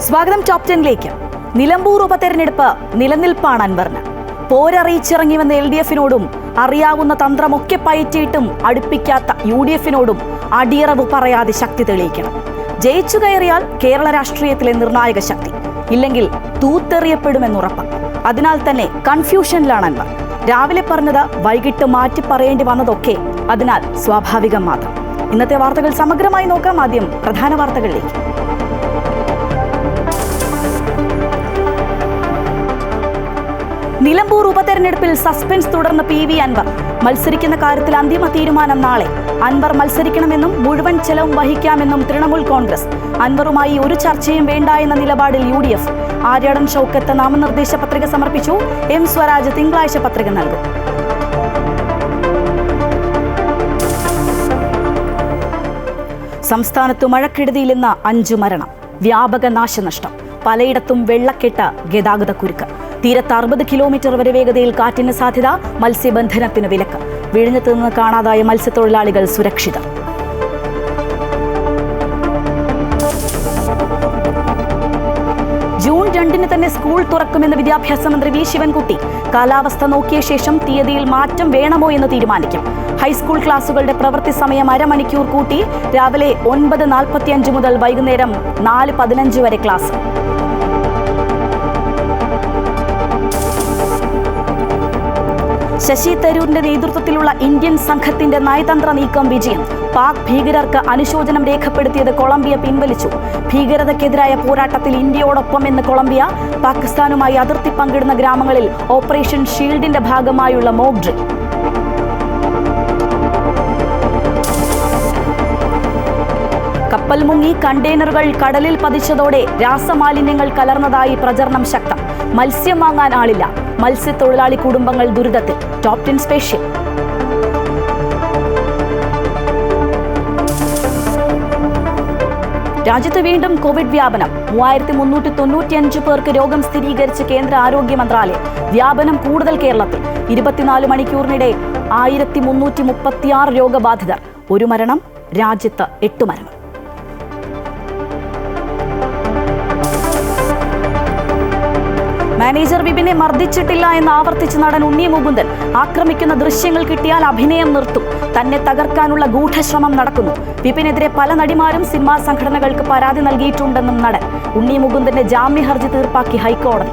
സ്വാഗതം ടോപ് 10ലേക്ക്. നിലമ്പൂർ ഉപതെരഞ്ഞെടുപ്പ് നിലനിൽപ്പാണ് അൻവറിന്. പോരറിയിച്ചിറങ്ങി വന്ന LDF-നോടും അറിയാവുന്ന തന്ത്രമൊക്കെ പയറ്റിയിട്ടും അടുപ്പിക്കാത്ത UDF-നോടും അടിയറവ് പറയാതെ ശക്തി തെളിയിക്കണം. ജയിച്ചു കയറിയാൽ കേരള രാഷ്ട്രീയത്തിലെ നിർണായക ശക്തി, ഇല്ലെങ്കിൽ തൂത്തെറിയപ്പെടുമെന്നുറപ്പ്. അതിനാൽ തന്നെ കൺഫ്യൂഷനിലാണ് അൻവർ. രാവിലെ പറഞ്ഞത് വൈകിട്ട് മാറ്റി പറയേണ്ടി വന്നതൊക്കെ അതിനാൽ സ്വാഭാവികം മാത്രം. ഇന്നത്തെ വാർത്തകൾ സമഗ്രമായി നോക്കാം. ആദ്യം പ്രധാന വാർത്തകളിലേക്ക്. നിലമ്പൂർ ഉപതെരഞ്ഞെടുപ്പിൽ സസ്പെൻസ് തുടർന്ന് PV അൻവർ. മത്സരിക്കുന്ന കാര്യത്തിൽ അന്തിമ തീരുമാനം നാളെ. അൻവർ മത്സരിക്കണമെന്നും മുഴുവൻ ചെലവും വഹിക്കാമെന്നും തൃണമൂൽ കോൺഗ്രസ്. അൻവറുമായി ഒരു ചർച്ചയും വേണ്ട എന്ന നിലപാടിൽ UDF. ആര്യാടൻ ഷൗക്കത്ത് നാമനിർദ്ദേശ പത്രിക സമർപ്പിച്ചു. M സ്വരാജ് തിങ്കളാഴ്ച പത്രിക നൽകും. സംസ്ഥാനത്ത് മഴക്കെടുതിയിൽ ഇന്ന് 5 മരണം, വ്യാപക നാശനഷ്ടം. പലയിടത്തും വെള്ളക്കെട്ട്, ഗതാഗതക്കുരുക്ക്. തീരത്ത് 60 കിലോമീറ്റർ വരെ വേഗതയിൽ കാറ്റിന് സാധ്യത. മത്സ്യബന്ധനത്തിന് വിലക്ക്. വിഴിഞ്ഞത്ത് നിന്ന് കാണാതായ മത്സ്യത്തൊഴിലാളികൾ സുരക്ഷിതർ. ജൂൺ 2-ന് തന്നെ സ്കൂൾ തുറക്കുമെന്ന് വിദ്യാഭ്യാസ മന്ത്രി V ശിവൻകുട്ടി. കാലാവസ്ഥ നോക്കിയ ശേഷം തീയതിയിൽ മാറ്റം വേണമോ എന്ന് തീരുമാനിക്കും. ഹൈസ്കൂൾ ക്ലാസുകളുടെ പ്രവൃത്തി സമയം അരമണിക്കൂർ കൂട്ടി. രാവിലെ 9:45 മുതൽ വൈകുന്നേരം 4:15 വരെ ക്ലാസ്. ശശി തരൂരിന്റെ നേതൃത്വത്തിലുള്ള ഇന്ത്യൻ സംഘത്തിന്റെ നയതന്ത്ര നീക്കം വിജയം. പാക് ഭീകരർക്ക് അനുശോചനം രേഖപ്പെടുത്തിയത് കൊളംബിയ പിൻവലിച്ചു. ഭീകരതയ്ക്കെതിരായ പോരാട്ടത്തിൽ ഇന്ത്യയോടൊപ്പം എന്ന് കൊളംബിയ. പാകിസ്ഥാനുമായി അതിർത്തി പങ്കിടുന്ന ഗ്രാമങ്ങളിൽ ഓപ്പറേഷൻ ഷീൽഡിന്റെ ഭാഗമായുള്ള മോക്ക് ഡ്രിൽ. കപ്പൽ മുങ്ങി കണ്ടെയ്നറുകൾ കടലിൽ പതിച്ചതോടെ രാസമാലിന്യങ്ങൾ കലർന്നതായി പ്രചരണം ശക്തം. മത്സ്യം വാങ്ങാൻ ആളില്ല. മത്സ്യത്തൊഴിലാളി കുടുംബങ്ങൾ ദുരിതത്തിൽ. Top 10 special. രാജ്യത്ത് വീണ്ടും കോവിഡ് വ്യാപനം. 3395 പേർക്ക് രോഗം സ്ഥിരീകരിച്ച് കേന്ദ്ര ആരോഗ്യ മന്ത്രാലയം. വ്യാപനം കൂടുതൽ കേരളത്തിൽ. 24 മണിക്കൂറിനിടെ 1336 രോഗബാധിതർ. 1 മരണം. രാജ്യത്ത് 8 മരണം. മാനേജർ വിപിനെ മർദ്ദിച്ചിട്ടില്ല എന്ന് ആവർത്തിച്ച് നടൻ ഉണ്ണി മുകുന്ദൻ. ആക്രമിക്കുന്ന ദൃശ്യങ്ങൾ കിട്ടിയാൽ അഭിനയം നിർത്തും. തന്നെ തകർക്കാനുള്ള ഗൂഢശ്രമം നടക്കുന്നു. വിപിനെതിരെ പല നടിമാരും സിനിമാ സംഘടനകൾക്ക് പരാതി നൽകിയിട്ടുണ്ടെന്നും നടൻ. ഉണ്ണി മുകുന്ദന്റെ ജാമ്യ ഹർജി തീർപ്പാക്കി ഹൈക്കോടതി.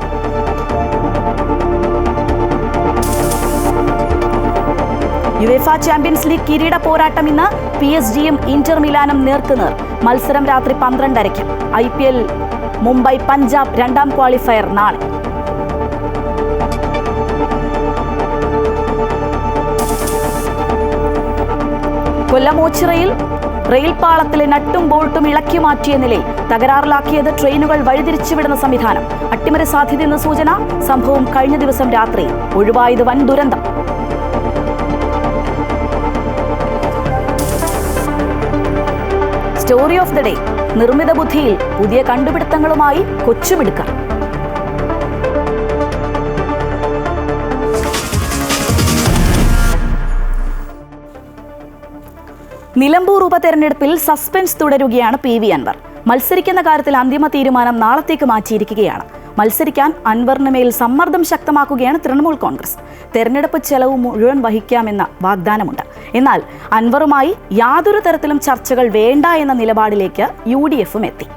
യുവേഫ ചാമ്പ്യൻസ് ലീഗ് കിരീട പോരാട്ടം ഇന്ന്. PSG-യും ഇന്റർ മിലാനും നേർക്കുനേർ. മത്സരം രാത്രി 12:30. IPL മുംബൈ പഞ്ചാബ് 2ാം ക്വാളിഫയർ നാളെ. കൊല്ലം ഓച്ചിറയിൽ റെയിൽപാളത്തിലെ നട്ടും ബോൾട്ടും ഇളക്കി മാറ്റിയ നിലയിൽ. തകരാറിലാക്കിയത് ട്രെയിനുകൾ വഴിതിരിച്ചുവിടുന്ന സംവിധാനം. അട്ടിമറി സാധ്യതയെന്ന സൂചന. സംഭവം കഴിഞ്ഞ ദിവസം രാത്രി. ഒഴിവായത് വൻ ദുരന്തം. Story of the day. നിർമ്മിത ബുദ്ധിയിൽ പുതിയ കണ്ടുപിടുത്തങ്ങളുമായി കൊച്ചുമിടുക്കർ. നിലമ്പൂർ ഉപതെരഞ്ഞെടുപ്പിൽ സസ്പെൻസ് തുടരുകയാണ് PV അൻവർ. മത്സരിക്കുന്ന കാര്യത്തിൽ അന്തിമ തീരുമാനം നാളത്തേക്ക് മാറ്റിയിരിക്കുകയാണ്. മത്സരിക്കാൻ അൻവറിന് മേൽ സമ്മർദ്ദം ശക്തമാക്കുകയാണ് തൃണമൂൽ കോൺഗ്രസ്. തെരഞ്ഞെടുപ്പ് ചെലവ് മുഴുവൻ വഹിക്കാമെന്ന വാഗ്ദാനമുണ്ട്. എന്നാൽ അൻവറുമായി യാതൊരു തരത്തിലും ചർച്ചകൾ വേണ്ട എന്ന നിലപാടിലേക്ക് UDF-ഉം എത്തി.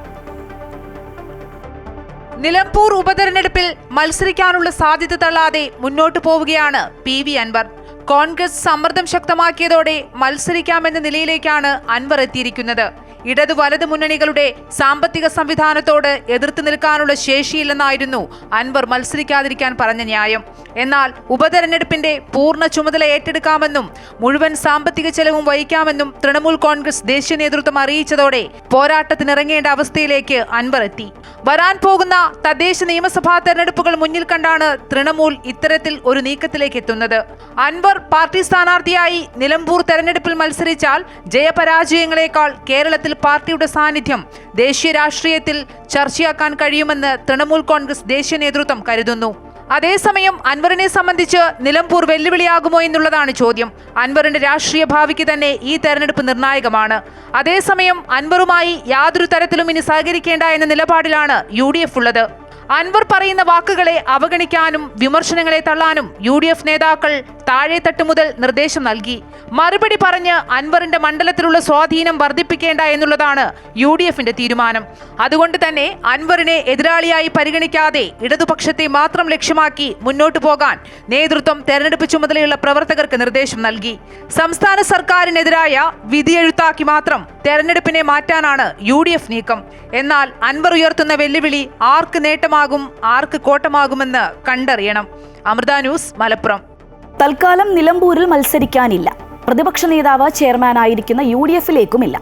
നിലമ്പൂർ ഉപതെരഞ്ഞെടുപ്പിൽ മത്സരിക്കാനുള്ള സാധ്യത തള്ളാതെ മുന്നോട്ടു പോവുകയാണ് PV അൻവർ. കോൺഗ്രസ് സമ്മർദ്ദം ശക്തമാക്കിയതോടെ മത്സരിക്കാമെന്ന നിലയിലേക്കാണ് അൻവർ എത്തിയിരിക്കുന്നത്. ഇടതു വലതു മുന്നണികളുടെ സാമ്പത്തിക സംവിധാനത്തോട് എതിർത്ത് നിൽക്കാനുള്ള ശേഷിയില്ലെന്നായിരുന്നു അൻവർ മത്സരിക്കാതിരിക്കാൻ പറഞ്ഞ ന്യായം. എന്നാൽ ഉപതെരഞ്ഞെടുപ്പിന്റെ പൂർണ്ണ ചുമതല ഏറ്റെടുക്കാമെന്നും മുഴുവൻ സാമ്പത്തിക ചെലവും വഹിക്കാമെന്നും തൃണമൂൽ കോൺഗ്രസ് ദേശീയ നേതൃത്വം അറിയിച്ചതോടെ പോരാട്ടത്തിനിറങ്ങേണ്ട അവസ്ഥയിലേക്ക് അൻവർ എത്തി. വരാൻ പോകുന്ന തദ്ദേശ നിയമസഭാ തെരഞ്ഞെടുപ്പുകൾ മുന്നിൽ കണ്ടാണ് തൃണമൂൽ ഇത്തരത്തിൽ ഒരു നീക്കത്തിലേക്ക് എത്തുന്നത്. അൻവർ പാർട്ടി സ്ഥാനാർത്ഥിയായി നിലമ്പൂർ തെരഞ്ഞെടുപ്പിൽ മത്സരിച്ചാൽ ജയപരാജയങ്ങളെക്കാൾ കേരളത്തിൽ പാർട്ടിയുടെ സാന്നിധ്യം ദേശീയ രാഷ്ട്രീയത്തിൽ ചർച്ചയാക്കാൻ കഴിയുമെന്ന് തൃണമൂൽ കോൺഗ്രസ് ദേശീയ നേതൃത്വം കരുതുന്നു. അതേസമയം അൻവറിനെ സംബന്ധിച്ച് നിലമ്പൂർ വെല്ലുവിളിയാകുമോ എന്നുള്ളതാണ് ചോദ്യം. അൻവറിന്റെ രാഷ്ട്രീയ ഭാവിക്ക് തന്നെ ഈ തെരഞ്ഞെടുപ്പ് നിർണായകമാണ്. അതേസമയം അൻവറുമായി യാതൊരു തരത്തിലും ഇനി സഹകരിക്കേണ്ട എന്ന നിലപാടിലാണ് UDF ഉള്ളത്. അൻവർ പറയുന്ന വാക്കുകളെ അവഗണിക്കാനും വിമർശനങ്ങളെ തള്ളാനും UDF നേതാക്കൾ താഴെത്തട്ട് മുതൽ നിർദ്ദേശം നൽകി. മറുപടി പറഞ്ഞ് അൻവറിന്റെ മണ്ഡലത്തിലുള്ള സ്വാധീനം വർദ്ധിപ്പിക്കേണ്ട എന്നുള്ളതാണ് UDFന്റെ തീരുമാനം. അതുകൊണ്ട് തന്നെ അൻവറിനെ എതിരാളിയായി പരിഗണിക്കാതെ ഇടതുപക്ഷത്തെ മാത്രം ലക്ഷ്യമാക്കി മുന്നോട്ടു പോകാൻ നേതൃത്വം തെരഞ്ഞെടുപ്പ് ചുമതലയുള്ള പ്രവർത്തകർക്ക് നിർദ്ദേശം നൽകി. സംസ്ഥാന സർക്കാരിനെതിരായ വിധിയെഴുത്താക്കി മാത്രം തെരഞ്ഞെടുപ്പിനെ മാറ്റാനാണ് UDF നീക്കം. എന്നാൽ അൻവർ ഉയർത്തുന്ന വെല്ലുവിളി ആർക്ക് നേട്ടമാകും, ആർക്ക് കോട്ടമാകുമെന്ന് കണ്ടറിയണം. അമൃത ന്യൂസ്, മലപ്പുറം. തൽക്കാലം നിലമ്പൂരിൽ മത്സരിക്കാനില്ല. പ്രതിപക്ഷ നേതാവ് ചെയർമാനായിരിക്കുന്ന UDFിലേക്കുമില്ല.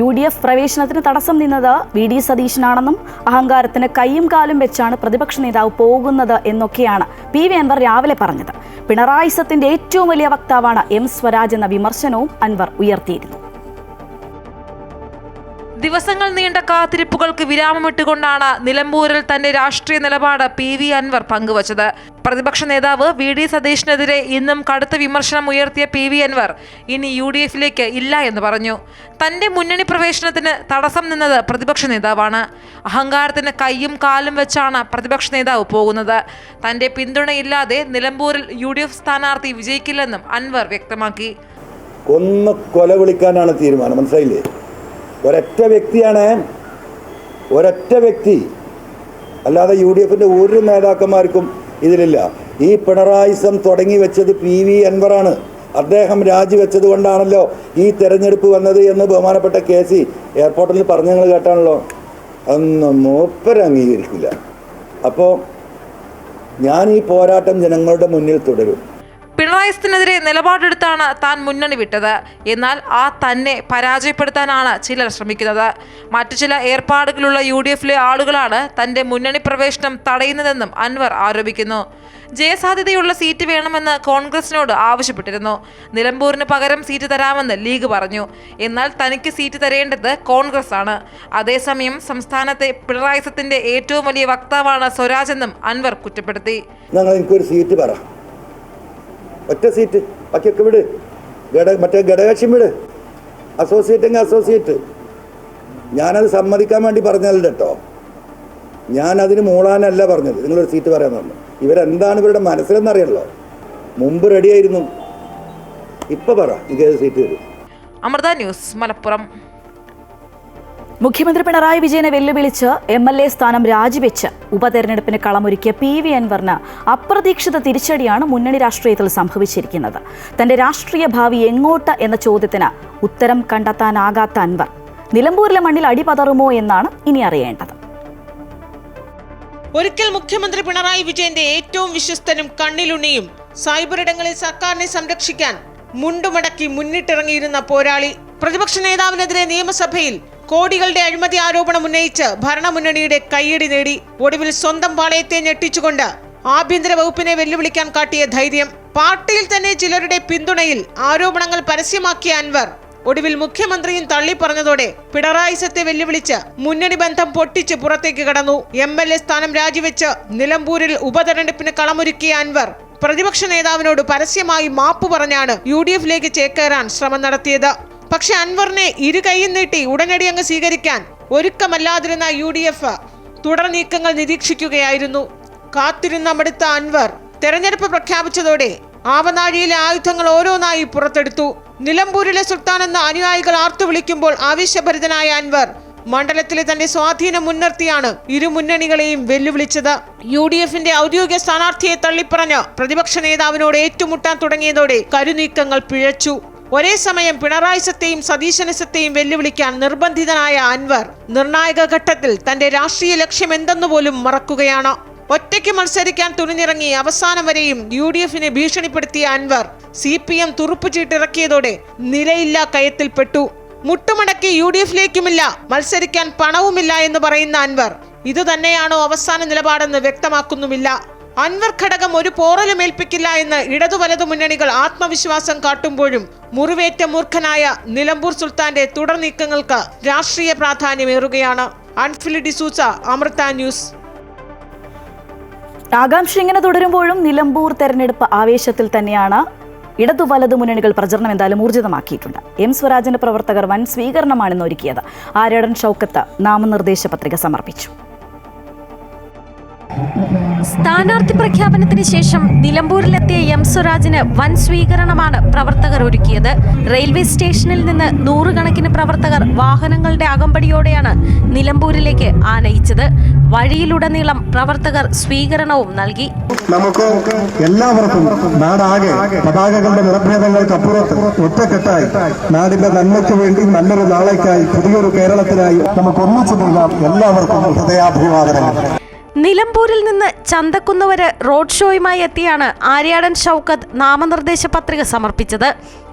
UDF പ്രവേശനത്തിന് തടസ്സം നിന്നത് VD സതീശനാണെന്നും അഹങ്കാരത്തിന് കൈയും കാലും വെച്ചാണ് പ്രതിപക്ഷ നേതാവ് പോകുന്നത് എന്നൊക്കെയാണ് PV അൻവർ രാവിലെ പറഞ്ഞത്. പിണറായി സത്തിന്റെ ഏറ്റവും വലിയ വക്താവാണ് M സ്വരാജ് എന്ന വിമർശനവും അൻവർ ഉയർത്തിയിരുന്നു. ദിവസങ്ങൾ നീണ്ട കാത്തിരിപ്പുകൾക്ക് വിരാമമിട്ടുകൊണ്ടാണ് നിലമ്പൂരിൽ തന്റെ രാഷ്ട്രീയ നിലപാട് PV അൻവർ പങ്കുവച്ചത്. പ്രതിപക്ഷ നേതാവ് VD സതീഷിനെതിരെ ഇന്നും കടുത്ത വിമർശനം ഉയർത്തിയ PV അൻവർ ഇനി UDFിലേക്ക് ഇല്ല എന്ന് പറഞ്ഞു. തന്റെ മുന്നണി പ്രവേശനത്തിന് തടസ്സം നിന്നത് പ്രതിപക്ഷ നേതാവാണ്. അഹങ്കാരത്തിന് കൈയും കാലും വെച്ചാണ് പ്രതിപക്ഷ നേതാവ് പോകുന്നത്. തന്റെ പിന്തുണയില്ലാതെ നിലമ്പൂരിൽ UDF സ്ഥാനാർത്ഥി വിജയിക്കില്ലെന്നും അൻവർ വ്യക്തമാക്കി. കൊല വിളിക്കാനാണ് തീരുമാനം, മനസ്സിലായില്ലേ? ഒരൊറ്റ വ്യക്തിയാണ്, ഒരൊറ്റ വ്യക്തി, അല്ലാതെ UDFിൻ്റെ ഒരു നേതാക്കന്മാർക്കും ഇതിലില്ല. ഈ പിണറായിസം തുടങ്ങി വെച്ചത് PV അൻവറാണ്. അദ്ദേഹം രാജിവെച്ചത് കൊണ്ടാണല്ലോ ഈ തെരഞ്ഞെടുപ്പ് വന്നത് എന്ന് ബഹുമാനപ്പെട്ട KC എയർപോർട്ടിൽ പറഞ്ഞ ഞങ്ങൾ കേട്ടാണല്ലോ. അതൊന്നും മൂപ്പര് അംഗീകരിക്കില്ല. അപ്പോൾ ഞാൻ ഈ പോരാട്ടം ജനങ്ങളുടെ മുന്നിൽ തുടരും. പിണറായിസത്തിനെതിരെ നിലപാടെടുത്താണ് താൻ മുന്നണി വിട്ടത്. എന്നാൽ ആ തന്നെ പരാജയപ്പെടുത്താനാണ് ചിലർ ശ്രമിക്കുന്നത്. മറ്റു ചില ഏർപ്പാടുകളുള്ള UDFിലെ ആളുകളാണ് തന്റെ മുന്നണി പ്രവേശനം തടയുന്നതെന്നും അൻവർ ആരോപിക്കുന്നു. ജയസാധ്യതയുള്ള സീറ്റ് വേണമെന്ന് കോൺഗ്രസിനോട് ആവശ്യപ്പെട്ടിരുന്നു. നിലമ്പൂരിന് പകരം സീറ്റ് തരാമെന്ന് ലീഗ് പറഞ്ഞു. എന്നാൽ തനിക്ക് സീറ്റ് തരേണ്ടത് കോൺഗ്രസ് ആണ്. അതേസമയം സംസ്ഥാനത്തെ പിണറായിസത്തിന്റെ ഏറ്റവും വലിയ വക്താവാണ് സ്വരാജ് എന്നും അൻവർ കുറ്റപ്പെടുത്തി. എനിക്കൊരു സീറ്റ് പറ, ഒറ്റ സീറ്റ്, ബാക്കിയൊക്കെ വിട്, മറ്റേ ഘടകകക്ഷി വിട്, അസോസിയേറ്റ് എങ്കിൽ അസോസിയേറ്റ്. ഞാനത് സമ്മതിക്കാൻ വേണ്ടി പറഞ്ഞതല്ല കേട്ടോ, ഞാനതിന് മൂളാനല്ല പറഞ്ഞത്. നിങ്ങളൊരു സീറ്റ് പറയാൻ പറഞ്ഞു. ഇവരെന്താണ് ഇവരുടെ മനസ്സിലെന്നറിയണല്ലോ. മുമ്പ് റെഡിയായിരുന്നു, ഇപ്പം പറ എനിക്ക് ഏത് സീറ്റ് തരും. അമൃത ന്യൂസ്, മലപ്പുറം. മുഖ്യമന്ത്രി പിണറായി വിജയനെ വെല്ലുവിളിച്ച് MLA സ്ഥാനം രാജിവെച്ച് ഉപതെരഞ്ഞെടുപ്പിന് കളമൊരുക്കിയ PV അൻവറിന് അപ്രതീക്ഷിത തിരിച്ചടിയാണ് മുന്നണി രാഷ്ട്രീയത്തിൽ സംഭവിച്ചിരിക്കുന്നത്. തന്റെ രാഷ്ട്രീയ ഭാവി എങ്ങോട്ട് എന്ന ചോദ്യത്തിന് ഉത്തരം കണ്ടെത്താനാകാത്ത അൻവർ നിലമ്പൂരിലെ മണ്ണിൽ അടിപതറുമോ എന്നാണ് ഇനി അറിയേണ്ടത്. ഒരിക്കൽ മുഖ്യമന്ത്രി പിണറായി വിജയന്റെ ഏറ്റവും വിശ്വസ്തനും കണ്ണിലുണ്ണിയും സൈബറിടങ്ങളിൽ സർക്കാരിനെ സംരക്ഷിക്കാൻ മുണ്ടുമടക്കി മുന്നിട്ടിറങ്ങിയിരുന്ന പോരാളി, പ്രതിപക്ഷ നേതാവിനെതിരെ നിയമസഭയിൽ കോടികളുടെ അഴിമതി ആരോപണം ഉന്നയിച്ച് ഭരണമുന്നണിയുടെ കയ്യടി നേടി. ഒടുവിൽ സ്വന്തം പാളയത്തെ ഞെട്ടിച്ചുകൊണ്ട് ആഭ്യന്തര വകുപ്പിനെ വെല്ലുവിളിക്കാൻ കാട്ടിയ ധൈര്യം, പാർട്ടിയിൽ തന്നെ ചിലരുടെ പിന്തുണയിൽ ആരോപണങ്ങൾ പരസ്യമാക്കിയ അൻവർ ഒടുവിൽ മുഖ്യമന്ത്രിയും തള്ളിപ്പറഞ്ഞതോടെ പിണറായിസത്തെ വെല്ലുവിളിച്ച് മുന്നണി ബന്ധം പൊട്ടിച്ച് പുറത്തേക്ക് കടന്നു. MLA സ്ഥാനം രാജിവെച്ച് നിലമ്പൂരിൽ ഉപതെരഞ്ഞെടുപ്പിന് കളമൊരുക്കിയ അൻവർ പ്രതിപക്ഷ നേതാവിനോട് പരസ്യമായി മാപ്പ് പറഞ്ഞാണ് UDFിലേക്ക് ചേക്കേറാൻ ശ്രമം നടത്തിയത്. പക്ഷെ അൻവറിനെ ഇരു കൈയും നീട്ടി ഉടനടി അങ്ങ് സ്വീകരിക്കാൻ ഒരുക്കമല്ലാതിരുന്ന UDF തുടർ നീക്കങ്ങൾ നിരീക്ഷിക്കുകയായിരുന്നു. കാത്തിരുന്ന മടുത്ത അൻവർ തെരഞ്ഞെടുപ്പ് പ്രഖ്യാപിച്ചതോടെ ആവനാഴിയിലെ ആയുധങ്ങൾ ഓരോന്നായി പുറത്തെടുത്തു. നിലമ്പൂരിലെ സുൽത്താൻ എന്ന അനുയായികൾ ആർത്തു വിളിക്കുമ്പോൾ ആവേശഭരിതനായ അൻവർ മണ്ഡലത്തിലെ തന്റെ സ്വാധീനം മുൻനിർത്തിയാണ് ഇരു മുന്നണികളെയും വെല്ലുവിളിച്ചത്. UDFിന്റെ ഔദ്യോഗിക സ്ഥാനാർത്ഥിയെ തള്ളിപ്പറഞ്ഞ് പ്രതിപക്ഷ നേതാവിനോട് ഏറ്റുമുട്ടാൻ തുടങ്ങിയതോടെ കരുനീക്കങ്ങൾ പിഴച്ചു. ഒരേ സമയം പിണറായിസത്തെയും സതീശനിസത്തെയും വെല്ലുവിളിക്കാൻ നിർബന്ധിതനായ അൻവർ നിർണായക ഘട്ടത്തിൽ തന്റെ രാഷ്ട്രീയ ലക്ഷ്യം എന്തെന്നുപോലും മറക്കുകയാണ്. ഒറ്റയ്ക്ക് മത്സരിക്കാൻ തുനിഞ്ഞിറങ്ങി അവസാനം വരെയും UDFിനെ ഭീഷണിപ്പെടുത്തിയ അൻവർ CPM തുറുപ്പുചീട്ടിറക്കിയതോടെ നിലയില്ലാ കയത്തിൽപ്പെട്ടു. മുട്ടുമടക്കി UDFിലേക്കുമില്ല, മത്സരിക്കാൻ പണവുമില്ല എന്ന് പറയുന്ന അൻവർ ഇതുതന്നെയാണോ അവസാന നിലപാടെന്ന് വ്യക്തമാക്കുന്നുമില്ല. അൻവർ ഘടകം ഒരു പോറലും ഏൽപ്പിക്കില്ല എന്ന് ഇടതു വലതു മുന്നണികൾ ആത്മവിശ്വാസം കാട്ടുമ്പോഴും മുറിവേറ്റ മൂർഖനായ നിലമ്പൂർ സുൽത്താന്റെ തുടർ നീക്കങ്ങൾക്ക് രാഷ്ട്രീയ പ്രാധാന്യമേറുകയാണ്. അൻഫിലി ഡിസൂസ, അമൃത ന്യൂസ്. ആകാംക്ഷ ഇങ്ങനെ തുടരുമ്പോഴും നിലമ്പൂർ തെരഞ്ഞെടുപ്പ് ആവേശത്തിൽ തന്നെയാണ് ഇടതു വലതു മുന്നണികൾ പ്രചരണം എന്തായാലും ഊർജിതമാക്കിയിട്ടുണ്ട്. എം സ്വരാജിന്റെ പ്രവർത്തകർ വൻ സ്വീകരണമാണെന്ന് ഒരുക്കിയത്. ആര്യാടൻ ഷൗക്കത്ത് നാമനിർദ്ദേശ പത്രിക സമർപ്പിച്ചു. സ്ഥാനാർത്ഥി പ്രഖ്യാപനത്തിന് ശേഷം നിലമ്പൂരിലെത്തിയ എം സ്വരാജിന് വൻ സ്വീകരണമാണ് പ്രവർത്തകർ ഒരുക്കിയത്. റെയിൽവേ സ്റ്റേഷനിൽ നിന്ന് നൂറുകണക്കിന് പ്രവർത്തകർ വാഹനങ്ങളുടെ അകമ്പടിയോടെയാണ് നിലമ്പൂരിലേക്ക് ആനയിച്ചത്. വഴിയിലുടനീളം പ്രവർത്തകർ സ്വീകരണവും നൽകി. നമുക്ക് എല്ലാവർക്കും നാടാകെ പതാകകളുടെ നിറഭേദങ്ങൾക്കപ്പുറത്ത് ഒറ്റക്കെട്ടായി നാടിന്റെ നന്മയ്ക്ക് വേണ്ടി നല്ലൊരു നാളേക്കായി പുതിയൊരു കേരളത്തിനായി നമുക്ക് ഒന്നിച്ചു നീങ്ങാം. എല്ലാവർക്കും ഹൃദയാഭിവാദനങ്ങൾ. നിലമ്പൂരിൽ നിന്ന് ചന്തക്കുന്ന് വരെ റോഡ് ഷോയുമായി എത്തിയാണ് ആര്യാടൻ ഷൗക്കത്ത് നാമനിർദ്ദേശ പത്രിക സമർപ്പിച്ചത്.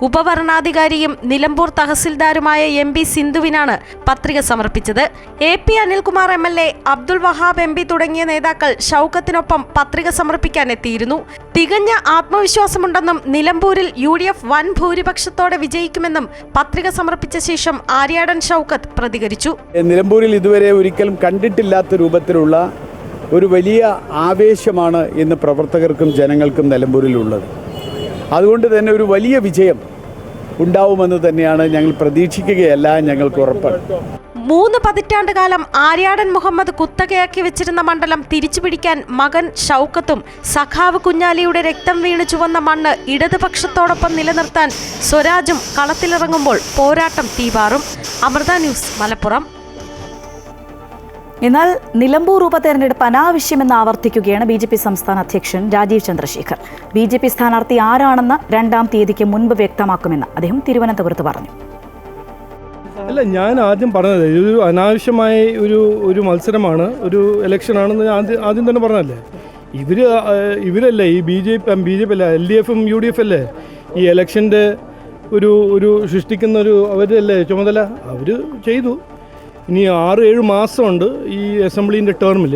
ഉപവരണാധികാരിയും നിലമ്പൂർ തഹസിൽദാരുമായ MP സിന്ധുവിനാണ് പത്രിക സമർപ്പിച്ചത്. AP Anilkumar MLA, Abdul Wahab MP തുടങ്ങിയ നേതാക്കൾ ഷൗക്കത്തിനൊപ്പം പത്രിക സമർപ്പിക്കാൻ എത്തിയിരുന്നു. തികഞ്ഞ ആത്മവിശ്വാസമുണ്ടെന്നും നിലമ്പൂരിൽ UDF വൻ ഭൂരിപക്ഷത്തോടെ വിജയിക്കുമെന്നും പത്രിക സമർപ്പിച്ച ശേഷം ആര്യാടൻ ഷൗക്കത്ത് പ്രതികരിച്ചു. നിലമ്പൂരിൽ ഇതുവരെ ഒരിക്കലും കണ്ടിട്ടില്ലാത്ത രൂപത്തിലുള്ള ഒരു വലിയ ആവേശമാണ് ഇന്ന് പ്രവർത്തകർക്കും ജനങ്ങൾക്കും നിലമ്പൂരിലുള്ളത്. അതുകൊണ്ട് തന്നെ ഒരു വലിയ വിജയം ഉണ്ടാവുമെന്ന് തന്നെയാണ് ഞങ്ങൾ പ്രതീക്ഷിക്കുകയല്ല, ഞങ്ങൾക്ക് ഉറപ്പാണ്. 3 പതിറ്റാണ്ട് കാലം ആര്യാടൻ മുഹമ്മദ് കുത്തകയാക്കി വെച്ചിരുന്ന മണ്ഡലം തിരിച്ചുപിടിക്കാൻ മകൻ ഷൗക്കത്തും സഖാവ് കുഞ്ഞാലിയുടെ രക്തം വീണ് ചുവന്ന മണ്ണ് ഇടതുപക്ഷത്തോടൊപ്പം നിലനിർത്താൻ സ്വരാജും കളത്തിലിറങ്ങുമ്പോൾ പോരാട്ടം തീപാറും. അമൃത ന്യൂസ്, മലപ്പുറം. എന്നാൽ നിലമ്പൂർ ഉപതെരഞ്ഞെടുപ്പ് അനാവശ്യമെന്ന് ആവർത്തിക്കുകയാണ് BJP സംസ്ഥാന അധ്യക്ഷൻ രാജീവ് ചന്ദ്രശേഖർ. BJP സ്ഥാനാർത്ഥി ആരാണെന്ന് 2-ാം തീയതിക്ക് മുൻപ് വ്യക്തമാക്കുമെന്ന് അദ്ദേഹം തിരുവനന്തപുരത്ത് പറഞ്ഞു. അല്ല, ഞാൻ ആദ്യം പറഞ്ഞത് ഇതൊരു അനാവശ്യമായ ഒരു മത്സരമാണ്, ഒരു ഇലക്ഷനാണെന്ന് ആദ്യം തന്നെ പറഞ്ഞല്ലേ. ഇവരല്ലേ ഈ BJP അല്ല, LDFും UDF അല്ലേ ഈ ഇലക്ഷൻ്റെ ഒരു സൃഷ്ടിക്കുന്ന അവരല്ലേ ചുമതല. അവർ ചെയ്തു. ഇനി 6-7 മാസമുണ്ട് ഈ അസംബ്ലീൻ്റെ ടേമിൽ.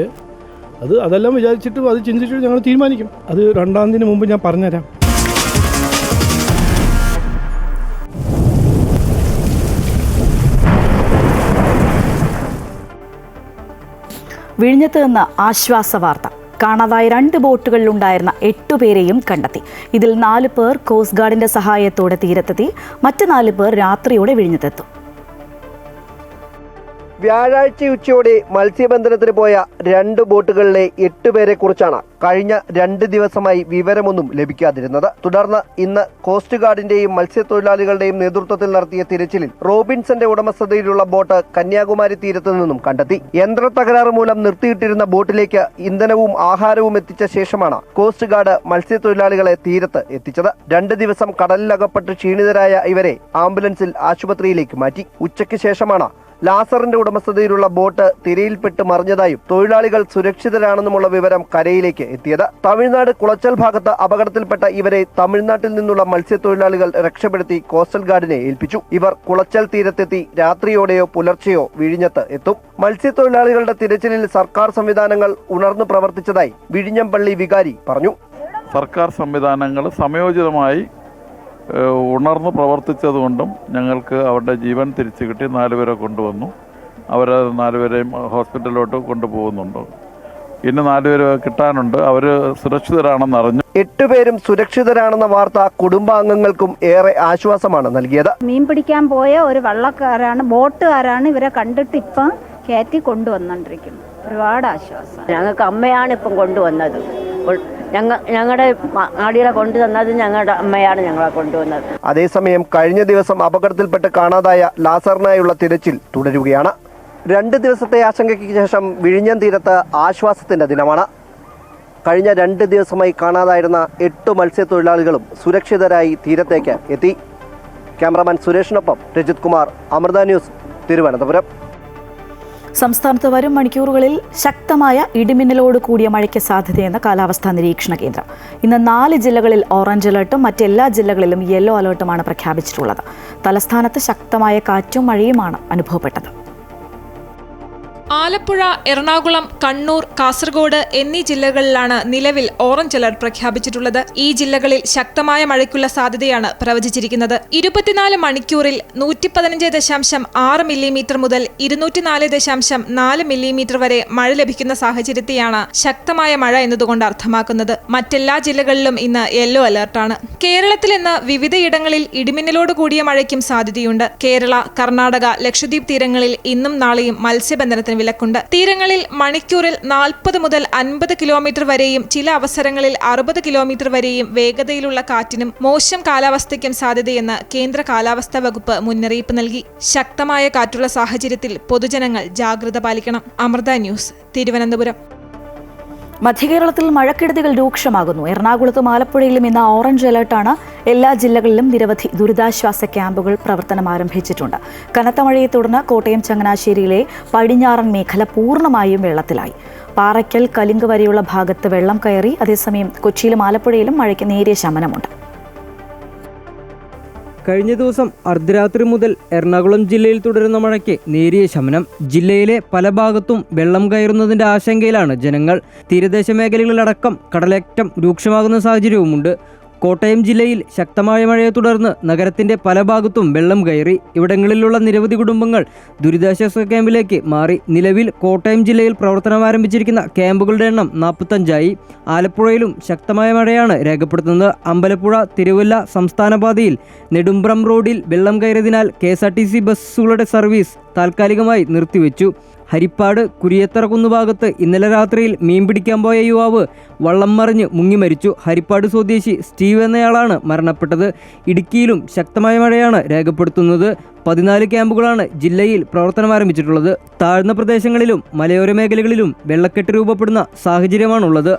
അതെല്ലാം വിചാരിച്ചിട്ട് അത് ചിന്തിച്ചിട്ട് ഞങ്ങൾ തീരുമാനിക്കും. അത് 2-ാം തീയതിന് മുമ്പ് ഞാൻ പറഞ്ഞുതരാം. വിഴിഞ്ഞത്ത് നിന്ന് ആശ്വാസ വാർത്ത. കാണാതായ 2 ബോട്ടുകളിലുണ്ടായിരുന്ന 8 പേരെയും കണ്ടെത്തി. ഇതിൽ 4 പേർ കോസ്റ്റ് ഗാർഡിന്റെ സഹായത്തോടെ തീരത്തെത്തി. മറ്റ് 4 പേർ രാത്രിയോടെ വിഴിഞ്ഞത്തെത്തും. വ്യാഴാഴ്ച ഉച്ചയോടെ മത്സ്യബന്ധനത്തിന് പോയ 2 ബോട്ടുകളിലെ 8 പേരെ കുറിച്ചാണ് കഴിഞ്ഞ 2 ദിവസമായി വിവരമൊന്നും ലഭിക്കാതിരുന്നത്. തുടർന്ന് ഇന്ന് കോസ്റ്റ് ഗാർഡിന്റെയും മത്സ്യത്തൊഴിലാളികളുടെയും നേതൃത്വത്തിൽ നടത്തിയ തിരച്ചിലിൽ റോബിൻസന്റെ ഉടമസ്ഥതയിലുള്ള ബോട്ട് കന്യാകുമാരി തീരത്തു നിന്നും കണ്ടെത്തി. യന്ത്ര തകരാറ് മൂലം നിർത്തിയിട്ടിരുന്ന ബോട്ടിലേക്ക് ഇന്ധനവും ആഹാരവും എത്തിച്ച ശേഷമാണ് കോസ്റ്റ് ഗാർഡ് മത്സ്യത്തൊഴിലാളികളെ തീരത്ത് എത്തിച്ചത്. 2 ദിവസം കടലിലകപ്പെട്ട് ക്ഷീണിതരായ ഇവരെ ആംബുലൻസിൽ ആശുപത്രിയിലേക്ക് മാറ്റി. ഉച്ചയ്ക്ക് ശേഷമാണ് ലാസറിന്റെ ഉടമസ്ഥതയിലുള്ള ബോട്ട് തിരയിൽപ്പെട്ട് മറിഞ്ഞതായും തൊഴിലാളികൾ സുരക്ഷിതരാണെന്നുമുള്ള വിവരം കരയിലേക്ക് എത്തിയത്. തമിഴ്നാട് കുളച്ചൽ ഭാഗത്ത് അപകടത്തിൽപ്പെട്ട ഇവരെ തമിഴ്നാട്ടിൽ നിന്നുള്ള മത്സ്യത്തൊഴിലാളികൾ രക്ഷപ്പെടുത്തി കോസ്റ്റൽ ഗാർഡിനെ ഏൽപ്പിച്ചു. ഇവർ കുളച്ചൽ തീരത്തെത്തി രാത്രിയോടെയോ പുലർച്ചെയോ വിഴിഞ്ഞത്ത് എത്തും. മത്സ്യത്തൊഴിലാളികളുടെ തിരച്ചിലിൽ സർക്കാർ സംവിധാനങ്ങൾ ഉണർന്നു പ്രവർത്തിച്ചതായി വിഴിഞ്ഞംപള്ളി വികാരി പറഞ്ഞു. സർക്കാർ സംവിധാനങ്ങൾ സമയോചിതമായി ഉണർന്ന് പ്രവർത്തിച്ചതുകൊണ്ടും ഞങ്ങൾക്ക് അവരുടെ ജീവൻ തിരിച്ചു കിട്ടി. 4 പേരെ കൊണ്ടുവന്നു. അവർ 4 പേരെയും ഹോസ്പിറ്റലിലോട്ട് കൊണ്ടുപോകുന്നുണ്ട്. ഇന്ന് 4 പേര് കിട്ടാനുണ്ട്. അവർ സുരക്ഷിതരാണെന്ന് അറിഞ്ഞു. 8 പേരും സുരക്ഷിതരാണെന്ന വാർത്ത കുടുംബാംഗങ്ങൾക്കും ഏറെ ആശ്വാസമാണ് നൽകിയത്. മീൻ പിടിക്കാൻ പോയ ഒരു വള്ളക്കാരാണ്, ബോട്ടുകാരാണ് ഇവരെ കണ്ടിട്ട് ഇപ്പം കയറ്റി കൊണ്ടുവന്നോണ്ടിരിക്കുന്നത്. ഒരുപാട് ആശ്വാസം. ഞങ്ങൾക്ക് അമ്മയാണ് ഇപ്പം കൊണ്ടുവന്നത്. ഞങ്ങളുടെ ആടികളെ കൊണ്ടുവന്നത് ഞങ്ങളുടെ അമ്മയാണ് ഞങ്ങളെ കൊണ്ടുവന്നത്. അതേസമയം കഴിഞ്ഞ ദിവസം അപകടത്തിൽപ്പെട്ട് കാണാതായ ലാസറിനായുള്ള തിരച്ചിൽ തുടരുകയാണ്. 2 ദിവസത്തെ ആശങ്കയ്ക്ക് ശേഷം വിഴിഞ്ഞം തീരത്ത് ആശ്വാസത്തിന്റെ ദിനമാണ്. കഴിഞ്ഞ 2 ദിവസമായി കാണാതായിരുന്ന 8 മത്സ്യത്തൊഴിലാളികളും സുരക്ഷിതരായി തീരത്തേക്ക് എത്തി. ക്യാമറമാൻ സുരേഷിനൊപ്പം രജിത് കുമാർ, അമൃത ന്യൂസ്, തിരുവനന്തപുരം. സംസ്ഥാനത്ത് വരും മണിക്കൂറുകളിൽ ശക്തമായ ഇടിമിന്നലോട് കൂടിയ മഴയ്ക്ക് സാധ്യതയെന്ന് കാലാവസ്ഥാ നിരീക്ഷണ കേന്ദ്രം. ഇന്ന് 4 ജില്ലകളിൽ ഓറഞ്ച് അലർട്ടും മറ്റെല്ലാ ജില്ലകളിലും യെല്ലോ അലർട്ടുമാണ് പ്രഖ്യാപിച്ചിട്ടുള്ളത്. തലസ്ഥാനത്ത് ശക്തമായ കാറ്റും മഴയുമാണ് അനുഭവപ്പെട്ടത്. ആലപ്പുഴ, എറണാകുളം, കണ്ണൂർ, കാസർഗോഡ് എന്നീ ജില്ലകളിലാണ് നിലവിൽ ഓറഞ്ച് അലർട്ട് പ്രഖ്യാപിച്ചിട്ടുള്ളത്. ഈ ജില്ലകളിൽ ശക്തമായ മഴയ്ക്കുള്ള സാധ്യതയാണ് പ്രവചിച്ചിരിക്കുന്നത്. 24 മണിക്കൂറിൽ 115.6 മില്ലിമീറ്റർ മുതൽ 204.4 മില്ലിമീറ്റർ വരെ മഴ ലഭിക്കുന്ന സാഹചര്യത്തെയാണ് ശക്തമായ മഴ എന്നതുകൊണ്ട് അർത്ഥമാക്കുന്നത്. മറ്റെല്ലാ ജില്ലകളിലും ഇന്ന് യെല്ലോ അലർട്ടാണ്. കേരളത്തിൽ ഇന്ന് വിവിധയിടങ്ങളിൽ ഇടിമിന്നലോട് കൂടിയ മഴയ്ക്കും സാധ്യതയുണ്ട്. കേരള, കർണാടക, ലക്ഷദ്വീപ് തീരങ്ങളിൽ ഇന്നും നാളെയും മത്സ്യബന്ധനത്തിന് വിലക്കുണ്ട്. തീരങ്ങളിൽ മണിക്കൂറിൽ 40 മുതൽ 50 കിലോമീറ്റർ വരെയും ചില അവസരങ്ങളിൽ 60 കിലോമീറ്റർ വരെയും വേഗതയിലുള്ള കാറ്റിനും മോശം കാലാവസ്ഥയ്ക്കും സാധ്യതയെന്ന് കേന്ദ്ര കാലാവസ്ഥാ വകുപ്പ് മുന്നറിയിപ്പ് നൽകി. ശക്തമായ കാറ്റുള്ള സാഹചര്യത്തിൽ പൊതുജനങ്ങൾ ജാഗ്രത പാലിക്കണം. അമൃത ന്യൂസ്, തിരുവനന്തപുരം. മധ്യകേരളത്തിൽ മഴക്കെടുതികൾ രൂക്ഷമാകുന്നു. എറണാകുളത്തും ആലപ്പുഴയിലും ഇന്ന് ഓറഞ്ച് അലർട്ടാണ്. എല്ലാ ജില്ലകളിലും നിരവധി ദുരിതാശ്വാസ ക്യാമ്പുകൾ പ്രവർത്തനം ആരംഭിച്ചിട്ടുണ്ട്. കനത്ത മഴയെ തുടർന്ന് കോട്ടയം ചങ്ങനാശ്ശേരിയിലെ പടിഞ്ഞാറൻ മേഖല പൂർണ്ണമായും വെള്ളത്തിലായി. പാറയ്ക്കൽ, കലിങ്ക് വരെയുള്ള ഭാഗത്ത് വെള്ളം കയറി. അതേസമയം കൊച്ചിയിലും ആലപ്പുഴയിലും മഴയ്ക്ക് നേരിയ ശമനമുണ്ട്. കഴിഞ്ഞ ദിവസം അർദ്ധരാത്രി മുതൽ എറണാകുളം ജില്ലയിൽ തുടരുന്ന മഴയ്ക്ക് നേരിയ ശമനം. ജില്ലയിലെ പല ഭാഗത്തും വെള്ളം കയറുന്നതിന്റെ ആശങ്കയിലാണ് ജനങ്ങൾ. തീരദേശ മേഖലകളിലടക്കം കടലേറ്റം രൂക്ഷമാകുന്ന സാഹചര്യവുമുണ്ട്. കോട്ടയം ജില്ലയിൽ ശക്തമായ മഴയെ തുടർന്ന് നഗരത്തിന്റെ പല ഭാഗത്തും വെള്ളം കയറി. ഇവിടങ്ങളിലുള്ള നിരവധി കുടുംബങ്ങൾ ദുരിതാശ്വാസ ക്യാമ്പിലേക്ക് മാറി. നിലവിൽ കോട്ടയം ജില്ലയിൽ പ്രവർത്തനം ആരംഭിച്ചിരിക്കുന്ന ക്യാമ്പുകളുടെ എണ്ണം 45ആയി. ആലപ്പുഴയിലും ശക്തമായ മഴയാണ് രേഖപ്പെടുത്തുന്നത്. അമ്പലപ്പുഴ തിരുവല്ല സംസ്ഥാന പാതയിൽ നെടുമ്പ്രം റോഡിൽ വെള്ളം കയറിയതിനാൽ KSRTC ബസ്സുകളുടെ സർവീസ് താൽക്കാലികമായി നിർത്തിവെച്ചു. ഹരിപ്പാട് കുരിയത്തറ കുന്നുഭാഗത്ത് ഇന്നലെ രാത്രിയിൽ മീൻ പിടിക്കാൻ പോയ യുവാവ് വള്ളം മറിഞ്ഞ് മുങ്ങി മരിച്ചു. ഹരിപ്പാട് സ്വദേശി സ്റ്റീവ് എന്നയാളാണ് മരണപ്പെട്ടത്. ഇടുക്കിയിലും ശക്തമായ മഴയാണ് രേഖപ്പെടുത്തുന്നത്. 14 ക്യാമ്പുകളാണ് ജില്ലയിൽ പ്രവർത്തനം ആരംഭിച്ചിട്ടുള്ളത്. താഴ്ന്ന പ്രദേശങ്ങളിലും മലയോര മേഖലകളിലും വെള്ളക്കെട്ട് രൂപപ്പെടുന്ന സാഹചര്യമാണുള്ളത്.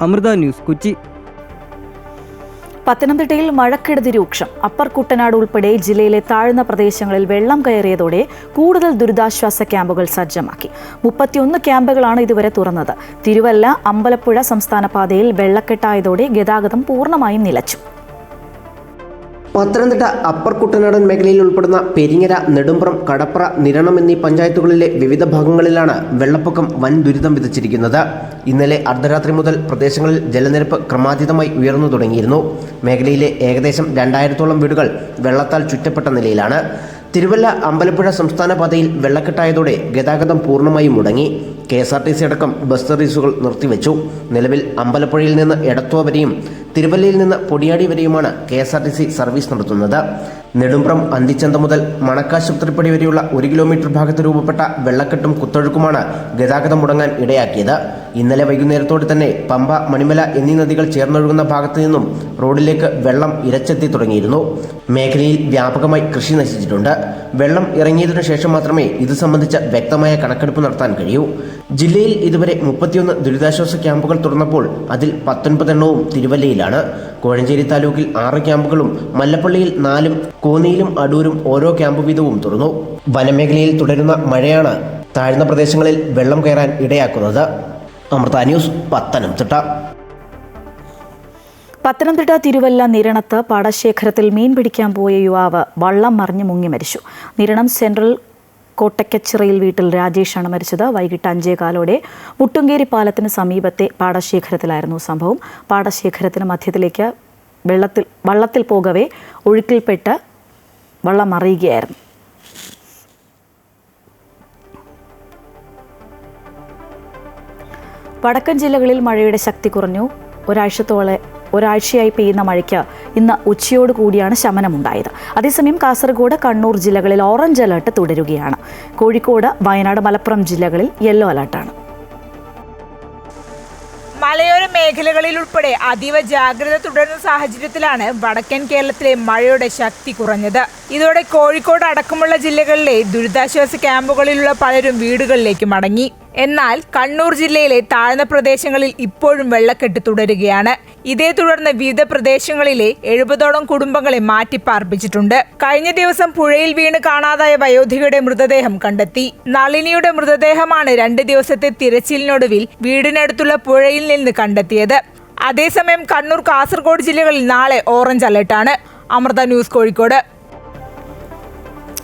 അമൃത ന്യൂസ്, കൊച്ചി. പത്തനംതിട്ടയിൽ മഴക്കെടുതി രൂക്ഷം. അപ്പർ കുട്ടനാട് ഉൾപ്പെടെ ജില്ലയിലെ താഴ്ന്ന പ്രദേശങ്ങളിൽ വെള്ളം കയറിയതോടെ കൂടുതൽ ദുരിതാശ്വാസ ക്യാമ്പുകൾ സജ്ജമാക്കി. 31 ക്യാമ്പുകളാണ് ഇതുവരെ തുറന്നത്. തിരുവല്ല, അമ്പലപ്പുഴ സംസ്ഥാന പാതയിൽ വെള്ളക്കെട്ടായതോടെ ഗതാഗതം പൂർണ്ണമായും നിലച്ചു. പത്തനംതിട്ട അപ്പർ കുട്ടനാടൻ മേഖലയിൽ ഉൾപ്പെടുന്ന പെരിങ്ങര, നെടുമ്പ്രം, കടപ്ര, നിരണം എന്നീ പഞ്ചായത്തുകളിലെ വിവിധ ഭാഗങ്ങളിലാണ് വെള്ളപ്പൊക്കം വൻ ദുരിതം വിതച്ചിരിക്കുന്നത്. ഇന്നലെ അർദ്ധരാത്രി മുതൽ പ്രദേശങ്ങളിൽ ജലനിരപ്പ് ക്രമാതീതമായി ഉയർന്നു തുടങ്ങിയിരുന്നു. മേഖലയിലെ ഏകദേശം 2000-ഓളം വീടുകൾ വെള്ളത്താൽ ചുറ്റപ്പെട്ട നിലയിലാണ്. തിരുവല്ല, അമ്പലപ്പുഴ സംസ്ഥാന പാതയിൽ വെള്ളക്കെട്ടായതോടെ ഗതാഗതം പൂർണ്ണമായും മുടങ്ങി. KSRTC അടക്കം ബസ് സർവീസുകൾ നിർത്തിവെച്ചു. നിലവിൽ അമ്പലപ്പുഴയിൽ നിന്ന് എടത്വ വരെയും തിരുവല്ലയിൽ നിന്ന് പൊടിയാടി വരെയുമാണ് KSRTC സർവീസ് നടത്തുന്നത്. നെടുമ്പ്രം അന്തിച്ചന്ത മുതൽ മണക്കാശുപത്രിപ്പടി വരെയുള്ള 1 കിലോമീറ്റർ ഭാഗത്ത് രൂപപ്പെട്ട വെള്ളക്കെട്ടും കുത്തൊഴുക്കുമാണ് ഗതാഗതം മുടങ്ങാൻ ഇടയാക്കിയത്. ഇന്നലെ വൈകുന്നേരത്തോടെ തന്നെ പമ്പ, മണിമല എന്നീ നദികൾ ചേർന്നൊഴുകുന്ന ഭാഗത്തു നിന്നും റോഡിലേക്ക് വെള്ളം ഇരച്ചെത്തി തുടങ്ങിയിരുന്നു. മേഖലയിൽ വ്യാപകമായി കൃഷി നശിച്ചിട്ടുണ്ട്. വെള്ളം ഇറങ്ങിയതിനു ശേഷം മാത്രമേ ഇത് സംബന്ധിച്ച വ്യക്തമായ കണക്കെടുപ്പ് നടത്താൻ കഴിയൂ. ജില്ലയിൽ ഇതുവരെ 31 ദുരിതാശ്വാസ ക്യാമ്പുകൾ തുറന്നപ്പോൾ അതിൽ 19 എണ്ണവും തിരുവല്ലയിലാണ്. കോഴഞ്ചേരി താലൂക്കിൽ 6 ക്യാമ്പുകളും മല്ലപ്പള്ളിയിൽ 4-ഉം കോന്നിയിലും അടൂരും ഓരോ ക്യാമ്പ് വീതവും തുറന്നു. വനമേഖലയിൽ തുടരുന്ന മഴയാണ് താഴ്ന്ന പ്രദേശങ്ങളിൽ വെള്ളം കയറാൻ ഇടയാക്കുന്നത്. അമൃത ന്യൂസ്, പത്തനംതിട്ട. പത്തനംതിട്ട തിരുവല്ല നിരണത്ത് പാടശേഖരത്തിൽ മീൻ പിടിക്കാൻ പോയ യുവാവ് വള്ളം മറിഞ്ഞ് മുങ്ങി മരിച്ചു. നിരണം സെൻട്രൽ കോട്ടക്കച്ചിറയിൽ വീട്ടിൽ രാജേഷാണ് മരിച്ചത്. വൈകിട്ട് 5:15 മുട്ടുങ്കേരി പാലത്തിന് സമീപത്തെ പാടശേഖരത്തിലായിരുന്നു സംഭവം. പാടശേഖരത്തിന് മധ്യത്തിലേക്ക് വള്ളത്തിൽ പോകവേ ഒഴുക്കിൽപ്പെട്ട് വള്ളം മറിയുകയായിരുന്നു. വടക്കൻ ജില്ലകളിൽ മഴയുടെ ശക്തി കുറഞ്ഞു. ഒരാഴ്ചയായി പെയ്യുന്ന മഴയ്ക്ക് ഇന്ന് ഉച്ചയോട് കൂടിയാണ് ശമനമുണ്ടായത്. അതേസമയം കാസർഗോഡ്, കണ്ണൂർ ജില്ലകളിൽ ഓറഞ്ച് അലർട്ട് തുടരുകയാണ്. കോഴിക്കോട്, വയനാട്, മലപ്പുറം ജില്ലകളിൽ യെല്ലോ അലർട്ടാണ്. മലയോര മേഖലകളിൽ ഉൾപ്പെടെ അതീവ ജാഗ്രത തുടരുന്ന സാഹചര്യത്തിലാണ് വടക്കൻ കേരളത്തിലെ മഴയുടെ ശക്തി കുറഞ്ഞത്. ഇതോടെ കോഴിക്കോട് അടക്കമുള്ള ജില്ലകളിലെ ദുരിതാശ്വാസ ക്യാമ്പുകളിലുള്ള പലരും വീടുകളിലേക്ക് മടങ്ങി. എന്നാൽ കണ്ണൂർ ജില്ലയിലെ താഴ്ന്ന പ്രദേശങ്ങളിൽ ഇപ്പോഴും വെള്ളക്കെട്ട് തുടരുകയാണ്. ഇതേ തുടർന്ന് വിവിധ പ്രദേശങ്ങളിലെ 70ഓളം കുടുംബങ്ങളെ മാറ്റിപ്പാർപ്പിച്ചിട്ടുണ്ട്. കഴിഞ്ഞ ദിവസം പുഴയിൽ വീണ് കാണാതായ വയോധികയുടെ മൃതദേഹം കണ്ടെത്തി. നളിനിയുടെ മൃതദേഹമാണ് 2 ദിവസത്തെ തിരച്ചിലിനൊടുവിൽ വീടിനടുത്തുള്ള പുഴയിൽ നിന്ന് കണ്ടെത്തിയത്. അതേസമയം കണ്ണൂർ, കാസർഗോഡ് ജില്ലകളിൽ നാളെ ഓറഞ്ച് അലർട്ടാണ്. അമൃത ന്യൂസ്, കോഴിക്കോട്.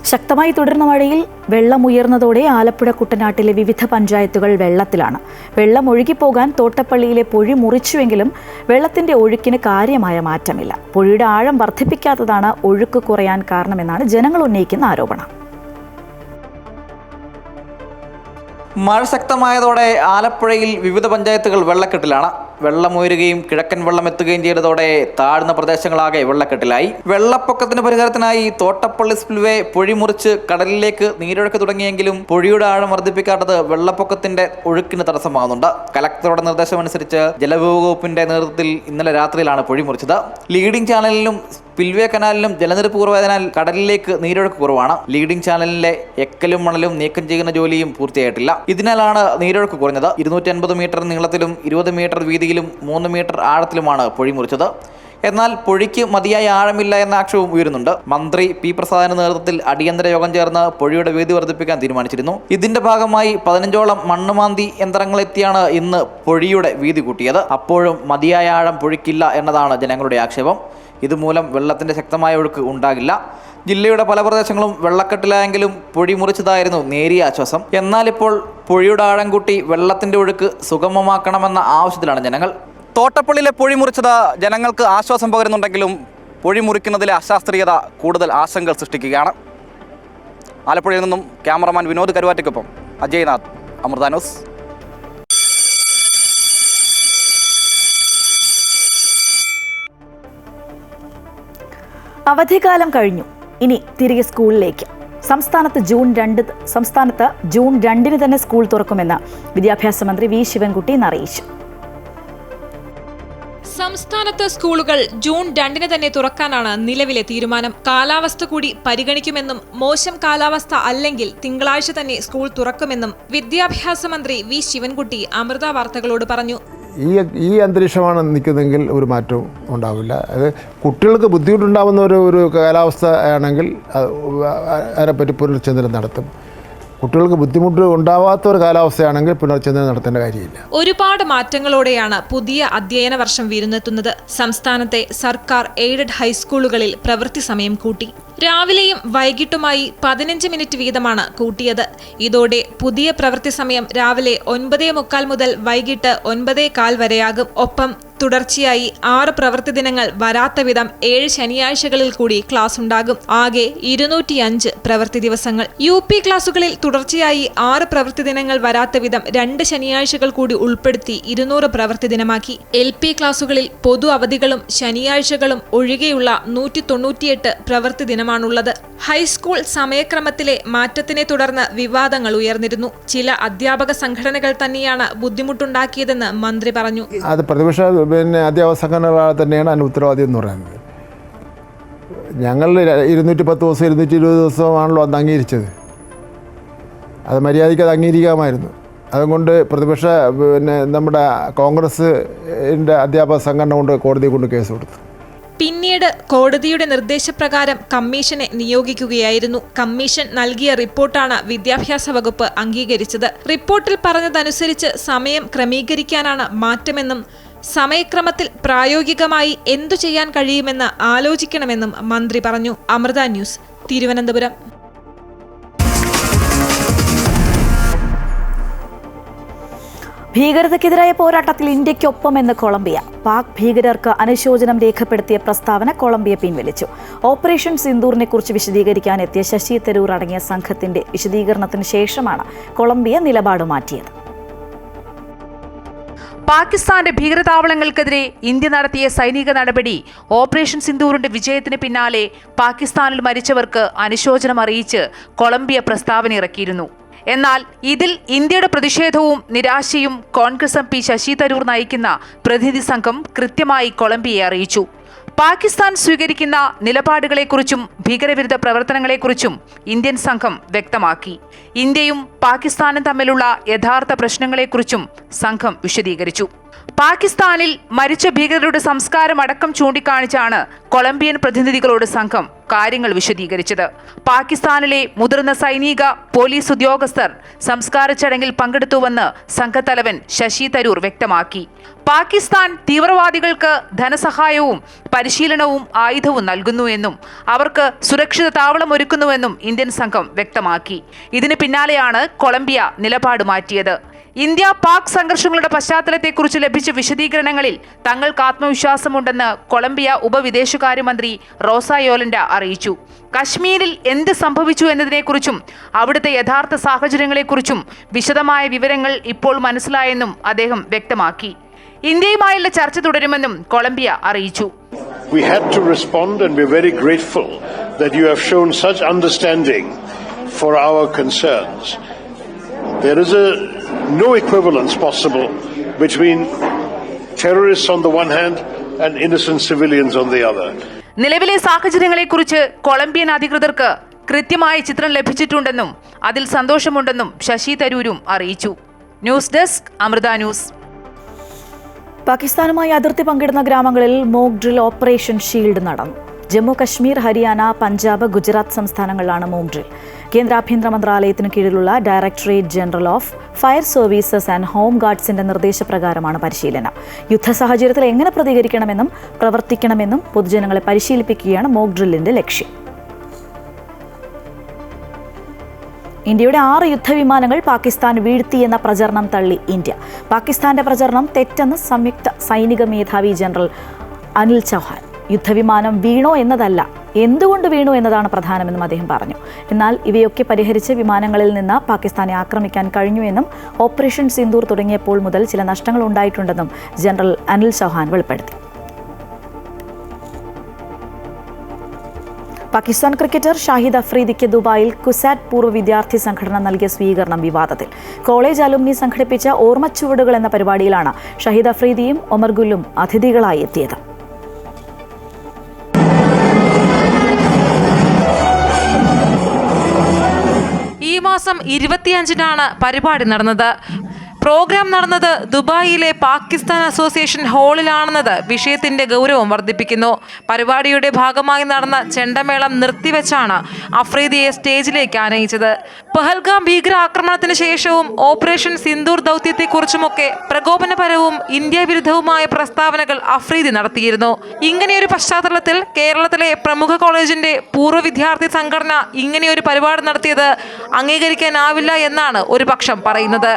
ശക്തമായി തുടരുന്ന മഴയിൽ വെള്ളമുയർന്നതോടെ ആലപ്പുഴ കുട്ടനാട്ടിലെ വിവിധ പഞ്ചായത്തുകൾ വെള്ളത്തിലാണ്. വെള്ളം ഒഴുകിപ്പോകാൻ തോട്ടപ്പള്ളിയിലെ പൊഴി മുറിച്ചുവെങ്കിലും വെള്ളത്തിന്റെ ഒഴുക്കിന് കാര്യമായ മാറ്റമില്ല. പൊഴിയുടെ ആഴം വർദ്ധിപ്പിക്കാത്തതാണ് ഒഴുക്ക് കുറയാൻ കാരണമെന്നാണ് ജനങ്ങൾ ഉന്നയിക്കുന്ന ആരോപണം. മഴ ശക്തമായതോടെ ആലപ്പുഴയിൽ വിവിധ പഞ്ചായത്തുകൾ വെള്ളക്കെട്ടിലാണ്. വെള്ളമുയരുകയും കിഴക്കൻ വെള്ളം എത്തുകയും ചെയ്തതോടെ താഴ്ന്ന പ്രദേശങ്ങളാകെ വെള്ളക്കെട്ടിലായി. വെള്ളപ്പൊക്കത്തിന് പരിഹാരത്തിനായി തോട്ടപ്പള്ളി സ്പിൽവേ പൊഴി മുറിച്ച് കടലിലേക്ക് നീരൊഴുക്ക് തുടങ്ങിയെങ്കിലും പൊഴിയുടെ ആഴം വർദ്ധിപ്പിക്കാത്തത് വെള്ളപ്പൊക്കത്തിന്റെ ഒഴുക്കിന് തടസ്സമാകുന്നുണ്ട്. കലക്ടറുടെ നിർദ്ദേശമനുസരിച്ച് ജലവിഭവ വകുപ്പിന്റെ നേതൃത്വത്തിൽ ഇന്നലെ രാത്രിയിലാണ് പൊഴി മുറിച്ചത്. ലീഡിംഗ് ചാനലിലും സ്പിൽവേ കനാലിലും ജലനിരപ്പ് കുറവായതിനാൽ കടലിലേക്ക് നീരൊഴുക്ക് കുറവാണ്. ലീഡിംഗ് ചാനലിലെ എക്കലും മണലും നീക്കം ചെയ്യുന്ന ജോലിയും പൂർത്തിയായിട്ടില്ല. ഇതിനാലാണ് നീരൊഴുക്ക് കുറഞ്ഞത്. 250 മീറ്റർ നീളത്തിലും 20 മീറ്റർ വീതിയിലും 3 മീറ്റർ ആഴത്തിലുമാണ് പൊഴി മുറിച്ചത്. എന്നാൽ പൊഴിക്ക് മതിയായ ആഴമില്ല എന്ന ആക്ഷേപം ഉയരുന്നുണ്ട്. മന്ത്രി പി പ്രസാദിന്റെ നേതൃത്വത്തിൽ അടിയന്തര യോഗം ചേർന്ന് പൊഴിയുടെ വീതി വർദ്ധിപ്പിക്കാൻ തീരുമാനിച്ചിരുന്നു. ഇതിന്റെ ഭാഗമായി 15ഓളം മണ്ണുമാന്തി യന്ത്രങ്ങളെത്തിയാണ് ഇന്ന് പൊഴിയുടെ വീതി കൂട്ടിയത്. അപ്പോഴും മതിയായ ആഴം പൊഴിക്കില്ല എന്നതാണ് ജനങ്ങളുടെ ആക്ഷേപം. ഇതുമൂലം വെള്ളത്തിന്റെ ശക്തമായ ഒഴുക്ക് ഉണ്ടാകില്ല. ജില്ലയുടെ പല പ്രദേശങ്ങളും വെള്ളക്കെട്ടിലായെങ്കിലും പൊഴി മുറിച്ചതായിരുന്നു നേരിയ ആശ്വാസം. എന്നാൽ ഇപ്പോൾ പൊഴിയുടെ ആഴം കൂട്ടി വെള്ളത്തിന്റെ ഒഴുക്ക് സുഗമമാക്കണമെന്ന ആവശ്യത്തിലാണ് ജനങ്ങൾ. തോട്ടപ്പള്ളിയിലെ പൊഴി മുറിച്ചത് ജനങ്ങൾക്ക് ആശ്വാസം പകരുന്നുണ്ടെങ്കിലും പൊഴി മുറിക്കുന്നതിലെ അശാസ്ത്രീയത കൂടുതൽ ആശങ്കകൾ സൃഷ്ടിക്കുകയാണ്. ആലപ്പുഴയിൽ നിന്നും ക്യാമറമാൻ വിനോദ് കരുവാറ്റയ്ക്കൊപ്പം അജയ്നാഥ്, അമൃത ന്യൂസ്. അവധിക്കാലം കഴിഞ്ഞു, ഇനി തിരികെ സ്കൂളിലേക്ക്. സംസ്ഥാനത്ത് ജൂൺ 2 തന്നെ സ്കൂൾ തുറക്കുമെന്ന് വിദ്യാഭ്യാസ മന്ത്രി വി ശിവൻകുട്ടി അറിയിച്ചു. സംസ്ഥാനത്ത് സ്കൂളുകൾ ജൂൺ 2 തന്നെ തുറക്കാനാണ് നിലവിലെ തീരുമാനം. കാലാവസ്ഥ കൂടി പരിഗണിക്കുമെന്നും മോശം കാലാവസ്ഥ അല്ലെങ്കിൽ തിങ്കളാഴ്ച തന്നെ സ്കൂൾ തുറക്കുമെന്നും വിദ്യാഭ്യാസ മന്ത്രി വി ശിവൻകുട്ടി അമൃത വാർത്തകളോട് പറഞ്ഞു. ഈ അന്തരീക്ഷമാണ് നിൽക്കുന്നതെങ്കിൽ ഒരു മാറ്റവും ഉണ്ടാവില്ല. അത് കുട്ടികൾക്ക് ബുദ്ധിമുട്ടുണ്ടാകുന്ന ഒരു കാലാവസ്ഥ ആണെങ്കിൽ അതിനെപ്പറ്റി പുനർചിന്തനം നടത്തും. കുട്ടികൾക്ക് ബുദ്ധിമുട്ട് ഉണ്ടാവാത്ത ഒരു കാലാവസ്ഥയാണെങ്കിൽ പുനർചിന്തനം നടത്തേണ്ട കാര്യമില്ല. ഒരുപാട് മാറ്റങ്ങളോടെയാണ് പുതിയ അധ്യയന വർഷം വിരുന്നെത്തുന്നത്. സംസ്ഥാനത്തെ സർക്കാർ എയ്ഡഡ് ഹൈസ്കൂളുകളിൽ പ്രവൃത്തി സമയം കൂട്ടി. രാവിലെയും വൈകിട്ടുമായി 15 മിനിറ്റ് വീതമാണ് കൂട്ടിയത്. ഇതോടെ പുതിയ പ്രവൃത്തി സമയം രാവിലെ 9:45 മുതൽ വൈകിട്ട് 9:15 വരെയാകും. ഒപ്പം തുടർച്ചയായി 6 പ്രവൃത്തി ദിനങ്ങൾ വരാത്ത വിധം 7 ശനിയാഴ്ചകളിൽ കൂടി ക്ലാസ് ഉണ്ടാകും. ആകെ 205 പ്രവൃത്തി ദിവസങ്ങൾ. UP ക്ലാസുകളിൽ തുടർച്ചയായി 6 പ്രവൃത്തി ദിനങ്ങൾ വരാത്ത വിധം 2 ശനിയാഴ്ചകൾ കൂടി ഉൾപ്പെടുത്തി 200 പ്രവൃത്തി ദിനമാക്കി. LP ക്ലാസുകളിൽ പൊതു അവധികളും ശനിയാഴ്ചകളും ഒഴികെയുള്ള 198 പ്രവൃത്തി ദിനമാണുള്ളത്. ഹൈസ്കൂൾ സമയക്രമത്തിലെ മാറ്റത്തിനെ തുടർന്ന് വിവാദങ്ങൾ ഉയർന്നിരുന്നു. ചില അധ്യാപക സംഘടനകൾ തന്നെയാണ് ബുദ്ധിമുട്ടുണ്ടാക്കിയതെന്ന് മന്ത്രി പറഞ്ഞു. അത് പ്രതിപക്ഷ അധ്യാപക സംഘടനകളാണ് തന്നെയാണ് അതിന് ഉത്തരവാദി എന്ന് പറയുന്നത്. ഞങ്ങൾ 210 ദിവസം 220 ദിവസമാണല്ലോ അന്ന് അംഗീകരിച്ചത്. അത് മര്യാദയ്ക്ക് അത് അംഗീകരിക്കാമായിരുന്നു. അതുകൊണ്ട് പ്രതിപക്ഷ നമ്മുടെ കോൺഗ്രസിൻ്റെ അധ്യാപക സംഘടന കൊണ്ട് കോടതിയെ കൊണ്ട് കേസ് കൊടുത്തു. പിന്നീട് കോടതിയുടെ നിർദ്ദേശപ്രകാരം കമ്മീഷനെ നിയോഗിക്കുകയായിരുന്നു. കമ്മീഷൻ നൽകിയ റിപ്പോർട്ടാണ് വിദ്യാഭ്യാസ വകുപ്പ് അംഗീകരിച്ചത്. റിപ്പോർട്ടിൽ പറഞ്ഞതനുസരിച്ച് സമയം ക്രമീകരിക്കാനാണ് മാറ്റമെന്നും സമയക്രമത്തിൽ പ്രായോഗികമായി എന്തു ചെയ്യാൻ കഴിയുമെന്ന് ആലോചിക്കണമെന്നും മന്ത്രി പറഞ്ഞു. അമൃത ന്യൂസ്, തിരുവനന്തപുരം. ഭീകരതയ്ക്കെതിരായ പോരാട്ടത്തിൽ ഇന്ത്യയ്ക്കൊപ്പമെന്ന് കൊളംബിയ. പാക് ഭീകരർക്ക് അനുശോചനം രേഖപ്പെടുത്തിയ പ്രസ്താവന കൊളംബിയ പിൻവലിച്ചു. ഓപ്പറേഷൻ സിന്ദൂറിനെ കുറിച്ച് വിശദീകരിക്കാൻ എത്തിയ ശശി തരൂർ അടങ്ങിയ സംഘത്തിന്റെ വിശദീകരണത്തിന് ശേഷമാണ് കൊളംബിയ നിലപാട് മാറ്റിയത്. പാകിസ്ഥാന്റെ ഭീകരതാവളങ്ങൾക്കെതിരെ ഇന്ത്യ നടത്തിയ സൈനിക നടപടി ഓപ്പറേഷൻ സിന്ദൂറിന്റെ വിജയത്തിന് പിന്നാലെ പാകിസ്ഥാനിൽ മരിച്ചവർക്ക് അനുശോചനം അറിയിച്ച് കൊളംബിയ പ്രസ്താവന ഇറക്കിയിരുന്നു. എന്നാൽ ഇതിൽ ഇന്ത്യയുടെ പ്രതിഷേധവും നിരാശയും കോൺഗ്രസ് MP ശശി തരൂർ നയിക്കുന്ന പ്രതിനിധി സംഘം കൃത്യമായി കൊളംബിയയെ അറിയിച്ചു. പാകിസ്ഥാൻ സ്വീകരിക്കുന്ന നിലപാടുകളെക്കുറിച്ചും ഭീകരവിരുദ്ധ പ്രവർത്തനങ്ങളെക്കുറിച്ചും ഇന്ത്യൻ സംഘം വ്യക്തമാക്കി. ഇന്ത്യയും പാകിസ്ഥാനും തമ്മിലുള്ള യഥാർത്ഥ പ്രശ്നങ്ങളെക്കുറിച്ചും സംഘം വിശദീകരിച്ചു. പാകിസ്ഥാനിൽ മരിച്ച ഭീകരരുടെ സംസ്കാരം അടക്കം ചൂണ്ടിക്കാണിച്ചാണ് കൊളംബിയൻ പ്രതിനിധികളോട് സംഘം കാര്യങ്ങൾ വിശദീകരിച്ചത്. പാകിസ്ഥാനിലെ മുതിർന്ന സൈനിക പോലീസ് ഉദ്യോഗസ്ഥർ സംസ്കാര ചടങ്ങിൽ പങ്കെടുത്തുവെന്ന് സംഘത്തലവൻ ശശി തരൂർ വ്യക്തമാക്കി. പാകിസ്ഥാൻ തീവ്രവാദികൾക്ക് ധനസഹായവും പരിശീലനവും ആയുധവും നൽകുന്നുവെന്നും അവർക്ക് സുരക്ഷിത താവളം ഒരുക്കുന്നുവെന്നും ഇന്ത്യൻ സംഘം വ്യക്തമാക്കി. ഇതിന് പിന്നാലെയാണ് കൊളംബിയ നിലപാട് മാറ്റിയത്. ഇന്ത്യ പാക് സംഘർഷങ്ങളുടെ പശ്ചാത്തലത്തെക്കുറിച്ച് ലഭിച്ച വിശദീകരണങ്ങളിൽ തങ്ങൾക്ക് ആത്മവിശ്വാസമുണ്ടെന്ന് കൊളംബിയ ഉപവിദേശകാര്യമന്ത്രി റോസ യോലൻഡ അറിയിച്ചു. കശ്മീരിൽ എന്ത് സംഭവിച്ചു എന്നതിനെക്കുറിച്ചും അവിടുത്തെ യഥാർത്ഥ സാഹചര്യങ്ങളെക്കുറിച്ചും വിശദമായ വിവരങ്ങൾ ഇപ്പോൾ മനസ്സിലായെന്നും അദ്ദേഹം വ്യക്തമാക്കി. ഇന്ത്യയുമായുള്ള ചർച്ച തുടരുമെന്നും കൊളംബിയ അറിയിച്ചു. We had to respond and we're very grateful that you have shown such understanding for our concerns. There is no equivalence possible between terrorists on the one hand and innocent civilians on the other. നിലവിലെ സാഹചര്യങ്ങളെക്കുറിച്ച് Colombian അധികൃതർക്ക് കൃത്യമായ ചിത്രം ലഭിച്ചിട്ടുണ്ടെന്നും അതിൽ സന്തോഷമുണ്ടെന്നും ശശി തരൂരും അറിയിച്ചു. News desk Amrita news. പാകിസ്ഥാനുമായി അതിർത്തി പങ്കിടുന്ന ഗ്രാമങ്ങളിൽ മോക്ക് ഡ്രിൽ ഓപ്പറേഷൻ ഷീൽഡ് നടന്നു. ജമ്മു കശ്മീർ, ഹരിയാന, പഞ്ചാബ്, ഗുജറാത്ത് സംസ്ഥാനങ്ങളിലാണ് മോക്ക് ഡ്രിൽ. കേന്ദ്ര ആഭ്യന്തര മന്ത്രാലയത്തിന് കീഴിലുള്ള directorate general of fire services and home ഗാർഡ്സിന്റെ നിർദ്ദേശപ്രകാരമാണ് പരിശീലനം. യുദ്ധ സാഹചര്യത്തിൽ എങ്ങനെ പ്രതികരിക്കണമെന്നും പ്രവർത്തിക്കണമെന്നും പൊതുജനങ്ങളെ പരിശീലിപ്പിക്കുകയാണ് മോക്ക് ഡ്രില്ലിന്റെ ലക്ഷ്യം. ഇന്ത്യയുടെ 6 യുദ്ധവിമാനങ്ങൾ പാകിസ്ഥാൻ വീഴ്ത്തിയെന്ന പ്രചരണം തള്ളി ഇന്ത്യ. പാകിസ്ഥാന്റെ പ്രചരണം തെറ്റെന്ന് സംയുക്ത സൈനിക മേധാവി ജനറൽ അനിൽ ചൗഹാൻ. യുദ്ധവിമാനം വീണോ എന്നതല്ല, എന്തുകൊണ്ട് വീണു എന്നതാണ് പ്രധാനമെന്നും അദ്ദേഹം പറഞ്ഞു. എന്നാൽ ഇവയൊക്കെ പരിഹരിച്ച് വിമാനങ്ങളിൽ നിന്ന് പാകിസ്ഥാനെ ആക്രമിക്കാൻ കഴിഞ്ഞുവെന്നും ഓപ്പറേഷൻ സിന്ദൂർ തുടങ്ങിയപ്പോൾ മുതൽ ചില നഷ്ടങ്ങൾ ഉണ്ടായിട്ടുണ്ടെന്നും ജനറൽ അനിൽ ചൗഹാൻ വെളിപ്പെടുത്തി. പാകിസ്ഥാൻ ക്രിക്കറ്റർ ഷാഹിദ് അഫ്രീദിക്ക് ദുബായിൽ കുസാറ്റ് പൂർവ്വ വിദ്യാർത്ഥി സംഘടന നൽകിയ സ്വീകരണം വിവാദത്തിൽ. കോളേജ് അലുമിനി സംഘടിപ്പിച്ച ഓർമ്മച്ചുവടുകൾ എന്ന പരിപാടിയിലാണ് ഷാഹിദ് അഫ്രീദിയും ഒമർ ഗുല്ലും അതിഥികളായി എത്തിയത്. ഈ മാസം 25-നാണ് പരിപാടി നടന്നത്. പ്രോഗ്രാം നടന്നത് ദുബായിലെ പാകിസ്ഥാൻ അസോസിയേഷൻ ഹാളിലാണെന്നത് വിഷയത്തിന്റെ ഗൗരവം വർദ്ധിപ്പിക്കുന്നു. പരിപാടിയുടെ ഭാഗമായി നടന്ന ചെണ്ടമേളം നിർത്തിവെച്ചാണ് അഫ്രീദിയെ സ്റ്റേജിലേക്ക് ആനയിച്ചത്. പഹൽഗാം ഭീകരാക്രമണത്തിന് ശേഷവും ഓപ്പറേഷൻ സിന്ദൂർ ദൗത്യത്തെക്കുറിച്ചുമൊക്കെ പ്രകോപനപരവും ഇന്ത്യ വിരുദ്ധവുമായ പ്രസ്താവനകൾ അഫ്രീദി നടത്തിയിരുന്നു. ഇങ്ങനെയൊരു പശ്ചാത്തലത്തിൽ കേരളത്തിലെ പ്രമുഖ കോളേജിന്റെ പൂർവ്വ വിദ്യാർത്ഥി സംഘടന ഇങ്ങനെയൊരു പരിപാടി നടത്തിയത് അംഗീകരിക്കാനാവില്ല എന്നാണ് ഒരു പക്ഷം പറയുന്നത്.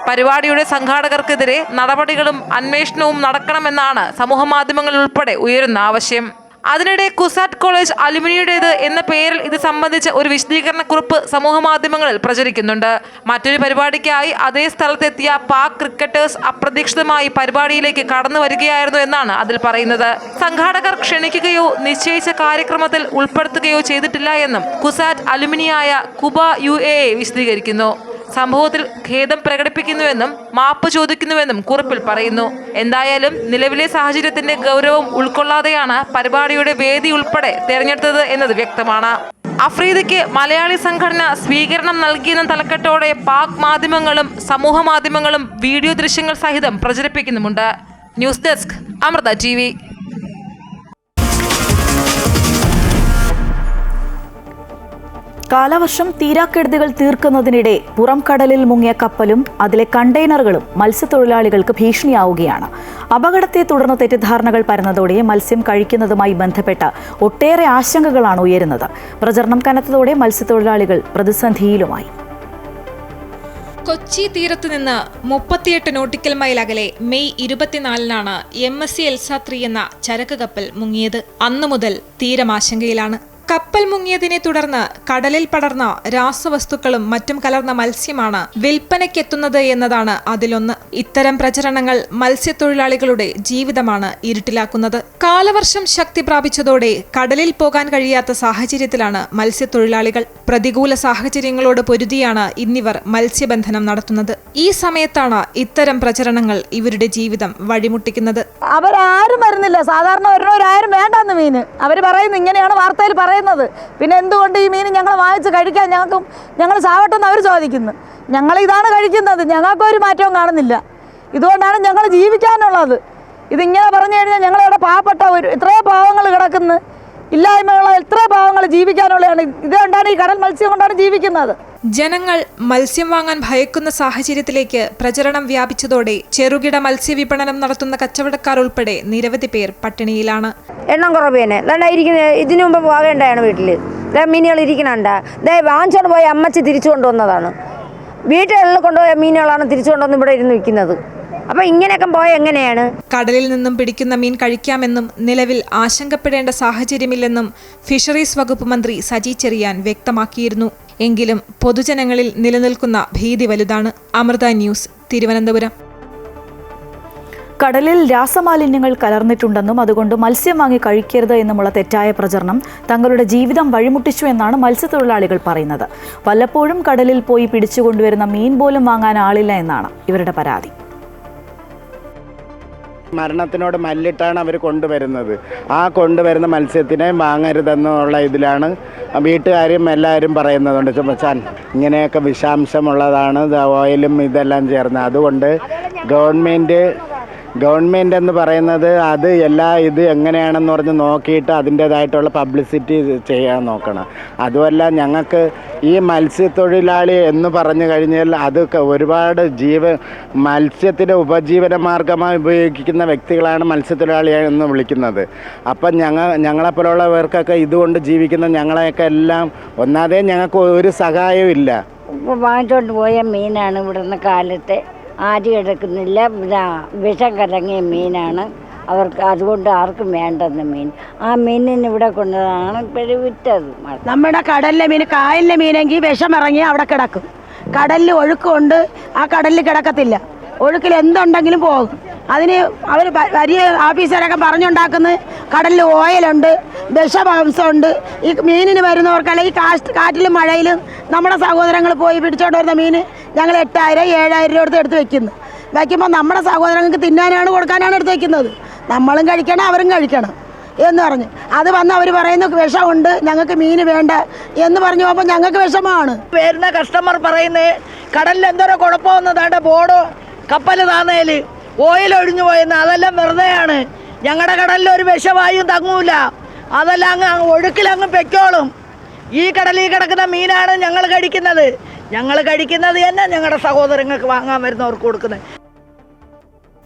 പരിപാടിയുടെ സംഘാടകർക്കെതിരെ നടപടികളും അന്വേഷണവും നടക്കണമെന്നാണ് സമൂഹമാധ്യമങ്ങളിൽ ഉൾപ്പെടെ ഉയരുന്ന ആവശ്യം. അതിനിടെ കുസാറ്റ് കോളേജ് അലുമിനിയുടേത് എന്ന പേരിൽ ഇത് സംബന്ധിച്ച് ഒരു വിശദീകരണക്കുറിപ്പ് സമൂഹമാധ്യമങ്ങളിൽ പ്രചരിക്കുന്നുണ്ട്. മറ്റൊരു പരിപാടിക്കായി അതേ സ്ഥലത്തെത്തിയ പാക് ക്രിക്കറ്റേഴ്സ് അപ്രതീക്ഷിതമായി പരിപാടിയിലേക്ക് കടന്നു വരികയായിരുന്നു എന്നാണ് അതിൽ പറയുന്നത്. സംഘാടകർ ക്ഷണിക്കുകയോ നിശ്ചയിച്ച കാര്യക്രമത്തിൽ ഉൾപ്പെടുത്തുകയോ ചെയ്തിട്ടില്ല എന്നും കുസാറ്റ് അലുമിനിയായ കുബ UAE വിശദീകരിക്കുന്നു. സംഭവത്തിൽ ഖേദം പ്രകടിപ്പിക്കുന്നുവെന്നും മാപ്പ് ചോദിക്കുന്നുവെന്നും കുറിപ്പിൽ പറയുന്നു. എന്തായാലും നിലവിലെ സാഹചര്യത്തിന്റെ ഗൗരവം ഉൾക്കൊള്ളാതെയാണ് പരിപാടിയുടെ വേദി ഉൾപ്പെടെ തെരഞ്ഞെടുത്തത് എന്നത് വ്യക്തമാണ്. അഫ്രീദിക്ക് മലയാളി സംഘടന സ്വീകരണം നൽകിയെന്ന തലക്കെട്ടോടെ പാക് മാധ്യമങ്ങളും സമൂഹ മാധ്യമങ്ങളും വീഡിയോ ദൃശ്യങ്ങൾ സഹിതം പ്രചരിപ്പിക്കുന്നുമുണ്ട്. News desk Amrita TV. കാലവർഷം തീരാക്കെടുതികൾ തീർക്കുന്നതിനിടെ പുറംകടലിൽ മുങ്ങിയ കപ്പലും അതിലെ കണ്ടെയ്നറുകളും മത്സ്യത്തൊഴിലാളികൾക്ക് ഭീഷണിയാവുകയാണ്. അപകടത്തെ തുടർന്ന് തെറ്റിദ്ധാരണകൾ പരന്നതോടെ മത്സ്യം കഴിക്കുന്നതുമായി ബന്ധപ്പെട്ട ഒട്ടേറെ ആശങ്കകളാണ് ഉയരുന്നത്. പ്രചരണം കനത്തതോടെ മത്സ്യത്തൊഴിലാളികൾ പ്രതിസന്ധിയിലുമായി. കൊച്ചി തീരത്ത് നിന്ന് 38 നോട്ടിക്കൽ മൈൽ അകലെ മെയ് 24-നാണ് MSC എൽസ 3 എന്ന ചരക്ക് കപ്പൽ മുങ്ങിയത്. അന്നു മുതൽ തീരമാശങ്കയിലാണ്. കപ്പൽ മുങ്ങിയതിനെ തുടർന്ന് കടലിൽ പടർന്ന രാസവസ്തുക്കളും മറ്റും കലർന്ന മത്സ്യമാണ് വിൽപ്പനയ്ക്കെത്തുന്നത് എന്നതാണ് അതിലൊന്ന്. ഇത്തരം പ്രചരണങ്ങൾ മത്സ്യത്തൊഴിലാളികളുടെ ജീവിതമാണ് ഇരുട്ടിലാക്കുന്നത്. കാലവർഷം ശക്തി പ്രാപിച്ചതോടെ കടലിൽ പോകാൻ കഴിയാത്ത സാഹചര്യത്തിലാണ് മത്സ്യത്തൊഴിലാളികൾ. പ്രതികൂല സാഹചര്യങ്ങളോട് പൊരുതിയാണ് ഇന്നിവർ മത്സ്യബന്ധനം നടത്തുന്നത്. ഈ സമയത്താണ് ഇത്തരം പ്രചരണങ്ങൾ ഇവരുടെ ജീവിതം വഴിമുട്ടിക്കുന്നത്. അവരാരും വരുന്നില്ല. സാധാരണ വരുന്നവരാരും വേണ്ടെന്ന് മീന് അവർ പറയുന്നു. ഇങ്ങനെയാണ് വാർത്തയിൽ പറയുന്നത്. പിന്നെ എന്തുകൊണ്ട് ഈ മീൻ ഞങ്ങൾ വാങ്ങിച്ച് കഴിക്കാൻ ഞങ്ങൾ ചാവട്ടെന്ന് അവർ ചോദിക്കുന്നു. ഞങ്ങൾ ഇതാണ് കഴിക്കുന്നത്. ഞങ്ങൾക്കൊരു മാറ്റവും കാണുന്നില്ല. ഇതുകൊണ്ടാണ് ഞങ്ങൾ ജീവിക്കാനുള്ളത്. ഇതിങ്ങനെ പറഞ്ഞു കഴിഞ്ഞാൽ ഞങ്ങളിവിടെ പാവപ്പെട്ട എത്രയോ പാവങ്ങൾ കിടക്കുന്നു, ഇല്ലായ്മയുള്ള എത്ര പാവങ്ങൾ ജീവിക്കാനുള്ളതാണ്. ഇതുകൊണ്ടാണ് ഈ കടൽ മത്സ്യം കൊണ്ടാണ് ജീവിക്കുന്നത്. ജനങ്ങൾ മത്സ്യം വാങ്ങാൻ ഭയക്കുന്ന സാഹചര്യത്തിലേക്ക് പ്രചരണം വ്യാപിച്ചതോടെ ചെറുകിട മത്സ്യ വിപണനം നടത്തുന്ന കച്ചവടക്കാർ ഉൾപ്പെടെ നിരവധി പേർ പട്ടിണിയിലാണ്. എണ്ണം കുറവേനെ ഇതിനു മുമ്പ് പോകേണ്ടതാണ്. വീട്ടിൽ മീനുകൾ ഇരിക്കണുണ്ട്. വാങ്ങിച്ചോണ്ട് പോയ അമ്മച്ചി തിരിച്ചു കൊണ്ടുവന്നതാണ്. വീട്ടുകളിൽ കൊണ്ടുപോയ മീനുകളാണ് തിരിച്ചു കൊണ്ടുവന്ന് ഇവിടെ ഇരുന്ന് വിൽക്കുന്നത്. അപ്പൊ ഇങ്ങനെയൊക്കെ പോയ എങ്ങനെയാണ്? കടലിൽ നിന്നും പിടിക്കുന്ന മീൻ കഴിക്കാമെന്നും നിലവിൽ ആശങ്കപ്പെടേണ്ട സാഹചര്യമില്ലെന്നും ഫിഷറീസ് വകുപ്പ് മന്ത്രി സജി ചെറിയാൻ വ്യക്തമാക്കിയിരുന്നു. എങ്കിലും പൊതുജനങ്ങളിൽ നിലനിൽക്കുന്ന ഭീതി വലുതാണ്. അമൃത ന്യൂസ്, തിരുവനന്തപുരം. കടലിൽ രാസമാലിന്യങ്ങൾ കലർന്നിട്ടുണ്ടെന്നും അതുകൊണ്ട് മത്സ്യം വാങ്ങി കഴിക്കരുത് എന്നുമുള്ള തെറ്റായ പ്രചരണം തങ്ങളുടെ ജീവിതം വഴിമുട്ടിച്ചു എന്നാണ് മത്സ്യത്തൊഴിലാളികൾ പറയുന്നത്. വല്ലപ്പോഴും കടലിൽ പോയി പിടിച്ചുകൊണ്ടുവരുന്ന മീൻ പോലും വാങ്ങാൻ ആളില്ല എന്നാണ് ഇവരുടെ പരാതി. മരണത്തിനോട് മല്ലിട്ടാണ് അവർ കൊണ്ടുവരുന്നത്. ആ കൊണ്ടുവരുന്ന മത്സ്യത്തിനെ വാങ്ങരുതെന്നുള്ള ഇതിലാണ് വീട്ടുകാരും എല്ലാവരും പറയുന്നതുകൊണ്ട് ചുമച്ചാൻ ഇങ്ങനെയൊക്കെ വിഷാംശമുള്ളതാണ് ഓയിലും ഇതെല്ലാം ചേർന്ന്. അതുകൊണ്ട് ഗവൺമെൻറ് എന്ന് പറയുന്നത് അത് ഇത് എങ്ങനെയാണെന്ന് പറഞ്ഞ് നോക്കിയിട്ട് അതിൻ്റേതായിട്ടുള്ള പബ്ലിസിറ്റി ചെയ്യാൻ നോക്കണം. അതുമല്ല, ഞങ്ങൾക്ക് ഈ മത്സ്യത്തൊഴിലാളി എന്ന് പറഞ്ഞു കഴിഞ്ഞാൽ അത് ഒരുപാട് മത്സ്യത്തിൻ്റെ ഉപജീവന മാർഗമായി ഉപയോഗിക്കുന്ന വ്യക്തികളാണ് മത്സ്യത്തൊഴിലാളി എന്ന് വിളിക്കുന്നത്. അപ്പം ഞങ്ങളെപ്പോലുള്ളവർക്കൊക്കെ ഇതുകൊണ്ട് ജീവിക്കുന്ന ഞങ്ങളെയൊക്കെ എല്ലാം ഒന്നാതെ ഞങ്ങൾക്ക് ഒരു സഹായവും ഇല്ല. വാങ്ങിച്ചോണ്ട് പോയ മീനാണ് ഇവിടുന്ന് കാലത്തെ ആര് കിടക്കുന്നില്ല. വിഷം കലങ്ങിയ മീനാണ് അവർക്ക്. അതുകൊണ്ട് ആർക്കും വേണ്ടെന്ന് മീൻ. ആ മീനിന് ഇവിടെ കൊണ്ടതാണ് ഇപ്പോഴും വിറ്റത്. നമ്മുടെ കടലിലെ മീൻ, കായലിലെ മീനെങ്കിൽ വിഷം ഇറങ്ങി അവിടെ കിടക്കും. കടലിൽ ഒഴുക്കുകൊണ്ട് ആ കടലിൽ കിടക്കത്തില്ല. ഒഴുക്കിൽ എന്തുണ്ടെങ്കിലും പോകും. അതിന് അവർ വലിയ ഓഫീസറൊക്കെ പറഞ്ഞുണ്ടാക്കുന്ന കടലിൽ ഓയിലുണ്ട്, വിഷമാംസമുണ്ട്. ഈ മീനിന് വരുന്നവർക്കല്ല ഈ കാറ്റിലും മഴയിലും നമ്മുടെ സഹോദരങ്ങൾ പോയി പിടിച്ചോണ്ട് വരുന്ന മീൻ ഞങ്ങൾ 8,000-7,000 രൂപ എടുത്ത് വയ്ക്കുമ്പോൾ നമ്മുടെ സഹോദരങ്ങൾക്ക് തിന്നാനാണ് കൊടുക്കാനാണ് എടുത്ത് വയ്ക്കുന്നത്. നമ്മളും കഴിക്കണം അവരും കഴിക്കണം എന്ന് പറഞ്ഞു. അത് വന്ന് അവർ പറയുന്ന വിഷമുണ്ട്, ഞങ്ങൾക്ക് മീൻ വേണ്ട എന്ന് പറഞ്ഞു പോകുമ്പോൾ ഞങ്ങൾക്ക് വിഷമമാണ്. വരുന്ന കസ്റ്റമർ പറയുന്നത് കടലിൽ എന്തോരോ കുഴപ്പമെന്നതാണ്ട് ബോർഡോ കപ്പൽ താന്നേൽ ഓയിൽ ഒഴിഞ്ഞു പോയെന്ന്. അതെല്ലാം വെറുതെയാണ്. ഞങ്ങളുടെ കടലിൽ ഒരു വിഷവായും തങ്ങൂല. അതെല്ലാം അങ്ങ് ഒഴുക്കിലങ്ങ് പെക്കോളും. ഈ കടലിൽ കിടക്കുന്ന മീനാണ് ഞങ്ങൾ കഴിക്കുന്നത്. ഞങ്ങൾ കഴിക്കുന്നത് തന്നെ ഞങ്ങളുടെ സഹോദരങ്ങൾക്ക് വാങ്ങാൻ വരുന്നവർക്ക് കൊടുക്കുന്നത്.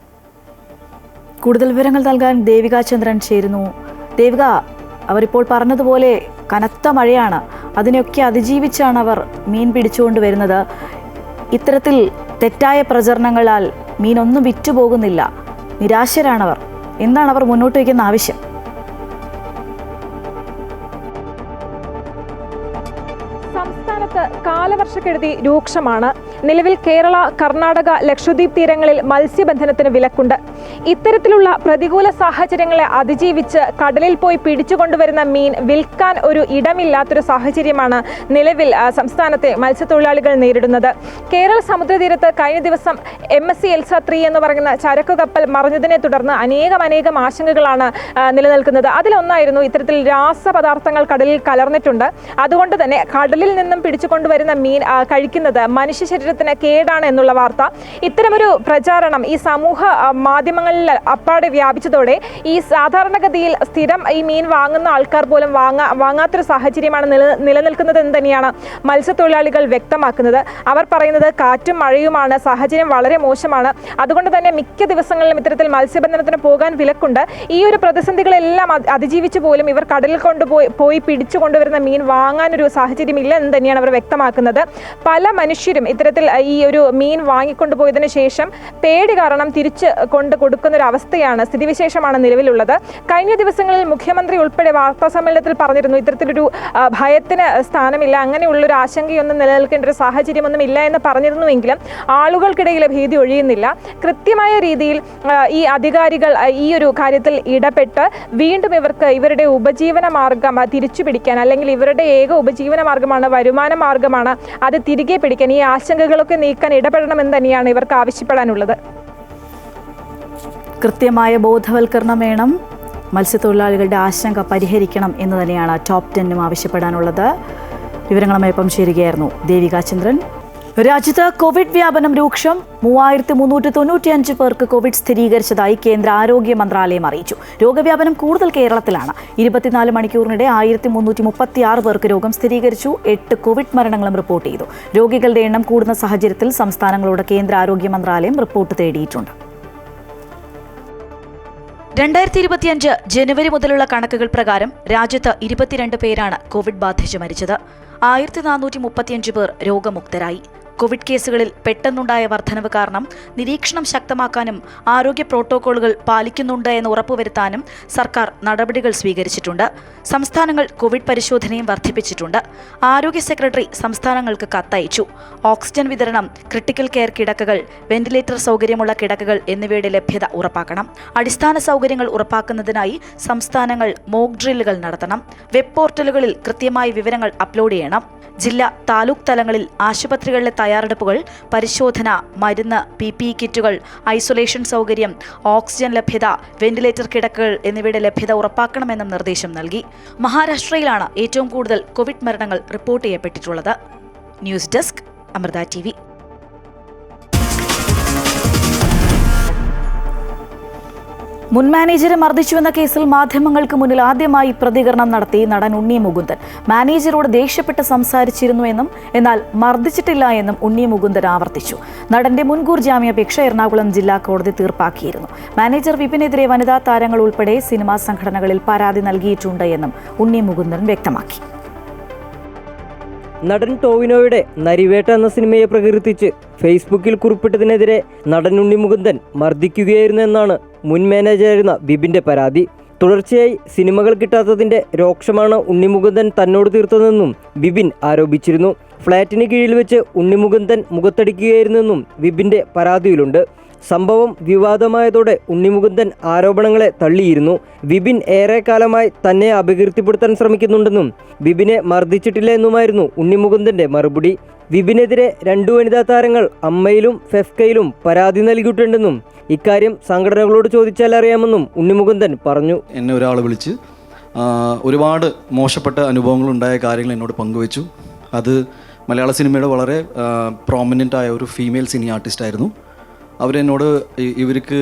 കൂടുതൽ വിവരങ്ങൾ നൽകാൻ ദേവിക ചന്ദ്രൻ ചേരുന്നു. ദേവിക, അവരിപ്പോൾ പറഞ്ഞതുപോലെ കനത്ത മഴയാണ്. അതിനെയൊക്കെ അതിജീവിച്ചാണ് അവർ മീൻ പിടിച്ചുകൊണ്ട് വരുന്നത്. ഇത്തരത്തിൽ തെറ്റായ പ്രചരണങ്ങളാൽ മീനൊന്നും വിറ്റുപോകുന്നില്ല. നിരാശരാണവർ. എന്താണ് അവർ മുന്നോട്ട് വയ്ക്കുന്ന ആവശ്യം? സംസ്ഥാനത്ത് കാലവർഷക്കെടുതി രൂക്ഷമാണ്. നിലവിൽ കേരള, കർണാടക, ലക്ഷദ്വീപ് തീരങ്ങളിൽ മത്സ്യബന്ധനത്തിന് വിലക്കുണ്ട്. ഇത്തരത്തിലുള്ള പ്രതികൂല സാഹചര്യങ്ങളെ അതിജീവിച്ച് കടലിൽ പോയി പിടിച്ചുകൊണ്ടുവരുന്ന മീൻ വിൽക്കാൻ ഒരു ഇടമില്ലാത്തൊരു സാഹചര്യമാണ് നിലവിൽ സംസ്ഥാനത്തെ മത്സ്യത്തൊഴിലാളികൾ നേരിടുന്നത്. കേരള സമുദ്രതീരത്ത് കഴിഞ്ഞ ദിവസം MSC എൽസ 3 എന്ന് പറയുന്ന ചരക്കു കപ്പൽ മറിഞ്ഞതിനെ തുടർന്ന് അനേകം ആശങ്കകളാണ് നിലനിൽക്കുന്നത്. അതിലൊന്നായിരുന്നു ഇത്തരത്തിൽ രാസപദാർത്ഥങ്ങൾ കടലിൽ കലർന്നിട്ടുണ്ട്. അതുകൊണ്ട് തന്നെ കടലിൽ നിന്നും പിടിച്ചുകൊണ്ടുവരുന്ന മീൻ കഴിക്കുന്നത് മനുഷ്യ ശരീരത്തിന് കേടാണ് എന്നുള്ള വാർത്ത. ഇത്തരമൊരു പ്രചാരണം ഈ സമൂഹ മാധ്യമങ്ങളിൽ അപ്പാടെ വ്യാപിച്ചതോടെ ഈ സാധാരണഗതിയിൽ സ്ഥിരം ഈ മീൻ വാങ്ങുന്ന ആൾക്കാർ പോലും വാങ്ങാത്തൊരു സാഹചര്യമാണ് നിലനിൽക്കുന്നത് എന്ന് തന്നെയാണ് മത്സ്യത്തൊഴിലാളികൾ വ്യക്തമാക്കുന്നത്. അവർ പറയുന്നത് കാറ്റും മഴയുമാണ്, സാഹചര്യം വളരെ മോശമാണ്. അതുകൊണ്ട് തന്നെ മിക്ക ദിവസങ്ങളിലും ഇത്തരത്തിൽ മത്സ്യബന്ധനത്തിന് പോകാൻ വിലക്കുണ്ട്. ഈ ഒരു പ്രതിസന്ധികളെല്ലാം അതിജീവിച്ചു പോലും ഇവർ കടലിൽ പോയി പിടിച്ചു കൊണ്ടുവരുന്ന മീൻ വാങ്ങാനൊരു സാഹചര്യം ഇല്ല എന്ന് തന്നെയാണ് അവർ വ്യക്തമാക്കുന്നത്. പല മനുഷ്യരും ഇത്തരത്തിൽ ഈ ഒരു മീൻ വാങ്ങിക്കൊണ്ടുപോയതിനു ശേഷം പേടി കാരണം തിരിച്ച് കൊടുക്കുന്ന ഒരു അവസ്ഥയാണ്, സ്ഥിതിവിശേഷമാണ് നിലവിലുള്ളത്. കഴിഞ്ഞ ദിവസങ്ങളിൽ മുഖ്യമന്ത്രി ഉൾപ്പെടെ വാർത്താ സമ്മേളനത്തിൽ പറഞ്ഞിരുന്നു ഇത്തരത്തിലൊരു ഭയത്തിന് സ്ഥാനമില്ല, അങ്ങനെയുള്ളൊരു ആശങ്കയൊന്നും നിലനിൽക്കേണ്ട ഒരു സാഹചര്യമൊന്നും ഇല്ല എന്ന് പറഞ്ഞിരുന്നുവെങ്കിലും ആളുകൾക്കിടയിൽ ഭീതി ഒഴിയുന്നില്ല. കൃത്യമായ രീതിയിൽ ഈ അധികാരികൾ ഈ ഒരു കാര്യത്തിൽ ഇടപെട്ട് വീണ്ടും ഇവരുടെ ഉപജീവന മാർഗം തിരിച്ചു പിടിക്കാൻ, അല്ലെങ്കിൽ ഇവരുടെ ഏക ഉപജീവന മാർഗമാണ്, വരുമാന മാർഗമാണ്, അത് തിരികെ പിടിക്കാൻ, ഈ ആശങ്കകളൊക്കെ നീക്കാൻ ഇടപെടണമെന്ന് തന്നെയാണ് ഇവർക്ക് ആവശ്യപ്പെടാനുള്ളത്. കൃത്യമായ ബോധവൽക്കരണം വേണം, മത്സ്യത്തൊഴിലാളികളുടെ ആശങ്ക പരിഹരിക്കണം എന്ന് തന്നെയാണ് ടോപ്പ് 10 ആവശ്യപ്പെടാനുള്ളത്. വിവരങ്ങളുമായി ഒപ്പം ചേരുകയായിരുന്നു ദേവിക ചന്ദ്രൻ. രാജ്യത്ത് കോവിഡ് വ്യാപനം രൂക്ഷം. 3395 പേർക്ക് കോവിഡ് സ്ഥിരീകരിച്ചതായി കേന്ദ്ര ആരോഗ്യ മന്ത്രാലയം അറിയിച്ചു. രോഗവ്യാപനം കൂടുതൽ കേരളത്തിലാണ്. 24 മണിക്കൂറിനിടെ 1336 പേർക്ക് രോഗം സ്ഥിരീകരിച്ചു. 8 കോവിഡ് മരണങ്ങളും റിപ്പോർട്ട് ചെയ്തു. രോഗികളുടെ എണ്ണം കൂടുന്ന സാഹചര്യത്തിൽ സംസ്ഥാനങ്ങളോട് കേന്ദ്ര ആരോഗ്യ മന്ത്രാലയം റിപ്പോർട്ട് തേടിയിട്ടുണ്ട്. 2025 ജനുവരി മുതലുള്ള കണക്കുകൾ പ്രകാരം രാജ്യത്ത് 22 പേരാണ് കോവിഡ് ബാധിച്ച് മരിച്ചത്. 1435 പേർ രോഗമുക്തരായി. കോവിഡ് കേസുകളിൽ പെട്ടെന്നുണ്ടായ വർധനവ് കാരണം നിരീക്ഷണം ശക്തമാക്കാനും ആരോഗ്യ പ്രോട്ടോക്കോളുകൾ പാലിക്കുന്നുണ്ട് എന്ന് ഉറപ്പുവരുത്താനും സർക്കാർ നടപടികൾ സ്വീകരിച്ചിട്ടുണ്ട്. സംസ്ഥാനങ്ങൾ കോവിഡ് പരിശോധനയും വർദ്ധിപ്പിച്ചിട്ടുണ്ട്. ആരോഗ്യ സെക്രട്ടറി സംസ്ഥാനങ്ങൾക്ക് കത്തയച്ചു. ഓക്സിജൻ വിതരണം, ക്രിട്ടിക്കൽ കെയർ കിടക്കകൾ, വെന്റിലേറ്റർ സൗകര്യമുള്ള കിടക്കകൾ എന്നിവയുടെ ലഭ്യത ഉറപ്പാക്കണം. അടിസ്ഥാന സൗകര്യങ്ങൾ ഉറപ്പാക്കുന്നതിനായി സംസ്ഥാനങ്ങൾ മോക്ക് ഡ്രില്ലുകൾ നടത്തണം. വെബ് പോർട്ടലുകളിൽ കൃത്യമായ വിവരങ്ങൾ അപ്ലോഡ് ചെയ്യണം. ജില്ലാ, താലൂക്ക് തലങ്ങളിൽ ആശുപത്രികളിലെ തയ്യാറെടുപ്പുകൾ, പരിശോധന, മരുന്ന്, PPE കിറ്റുകൾ, ഐസൊലേഷൻ സൗകര്യം, ഓക്സിജൻ ലഭ്യത, വെന്റിലേറ്റർ കിടക്കകൾ എന്നിവയുടെ ലഭ്യത ഉറപ്പാക്കണമെന്നും നിർദ്ദേശം നൽകി. മഹാരാഷ്ട്രയിലാണ് ഏറ്റവും കൂടുതൽ കോവിഡ് മരണങ്ങൾ റിപ്പോർട്ട് ചെയ്യപ്പെട്ടിട്ടുള്ളത്. News desk, Amrita TV. മുൻ മാനേജരെ മർദ്ദിച്ചുവെന്ന കേസിൽ മാധ്യമങ്ങൾക്ക് മുന്നിൽ ആദ്യമായി പ്രതികരണം നടത്തി നടൻ ഉണ്ണി മുകുന്ദൻ. മാനേജരോട് ദേഷ്യപ്പെട്ട് സംസാരിച്ചിരുന്നു എന്നും എന്നാൽ മർദ്ദിച്ചിട്ടില്ല എന്നും ഉണ്ണി മുകുന്ദൻ ആവർത്തിച്ചു. നടന്റെ മുൻകൂർ ജാമ്യാപേക്ഷ എറണാകുളം ജില്ലാ കോടതി തീർപ്പാക്കിയിരുന്നു. മാനേജർ വിപിനെതിരെ വനിതാ താരങ്ങൾ ഉൾപ്പെടെ സിനിമാ സംഘടനകളിൽ പരാതി നൽകിയിട്ടുണ്ട് എന്നും ഉണ്ണി മുകുന്ദൻ വ്യക്തമാക്കി. നടൻ ടോവിനോയുടെ നരിവേട്ട എന്ന സിനിമയെ പ്രകീർത്തിച്ച് ഫേസ്ബുക്കിൽ കുറിപ്പിട്ടതിനെതിരെ നടൻ ഉണ്ണി മുകുന്ദൻ മർദ്ദിക്കുകയായിരുന്നു എന്നാണ് മുൻ മാനേജറായിരുന്ന ബിബിന്റെ പരാതി. തുടർച്ചയായി സിനിമകൾ കിട്ടാത്തതിന്റെ രോക്ഷമാണ് ഉണ്ണി മുകുന്ദൻ തന്നോട് തീർത്തതെന്നും ബിബിൻ ആരോപിച്ചിരുന്നു. ഫ്ളാറ്റിന് കീഴിൽ വെച്ച് ഉണ്ണി മുകുന്ദൻ മുഖത്തടിക്കുകയായിരുന്നെന്നും ബിബിന്റെ പരാതിയിലുണ്ട്. സംഭവം വിവാദമായതോടെ ഉണ്ണി മുകുന്ദൻ ആരോപണങ്ങളെ തള്ളിയിരുന്നു. ബിബിൻ ഏറെക്കാലമായി തന്നെ അപകീർത്തിപ്പെടുത്താൻ ശ്രമിക്കുന്നുണ്ടെന്നും ബിബിനെ മർദ്ദിച്ചിട്ടില്ല എന്നുമായിരുന്നു ഉണ്ണി മുകുന്ദന്റെ മറുപടി. ബിബിനെതിരെ 2 വനിതാ താരങ്ങൾ അമ്മയിലും ഫെഫ്കയിലും പരാതി നൽകിയിട്ടുണ്ടെന്നും ഇക്കാര്യം സംഘടനകളോട് ചോദിച്ചാൽ അറിയാമെന്നും ഉണ്ണി മുകുന്ദൻ പറഞ്ഞു. എന്നെ ഒരാൾ വിളിച്ച് ഒരുപാട് മോശപ്പെട്ട അനുഭവങ്ങളുണ്ടായ കാര്യങ്ങൾ എന്നോട് പങ്കുവച്ചു. അത് മലയാള സിനിമയുടെ വളരെ പ്രോമിനൻ്റ് ആയ ഒരു ഫീമെയിൽ സിനി ആർട്ടിസ്റ്റായിരുന്നു. അവരെന്നോട് ഇവർക്ക്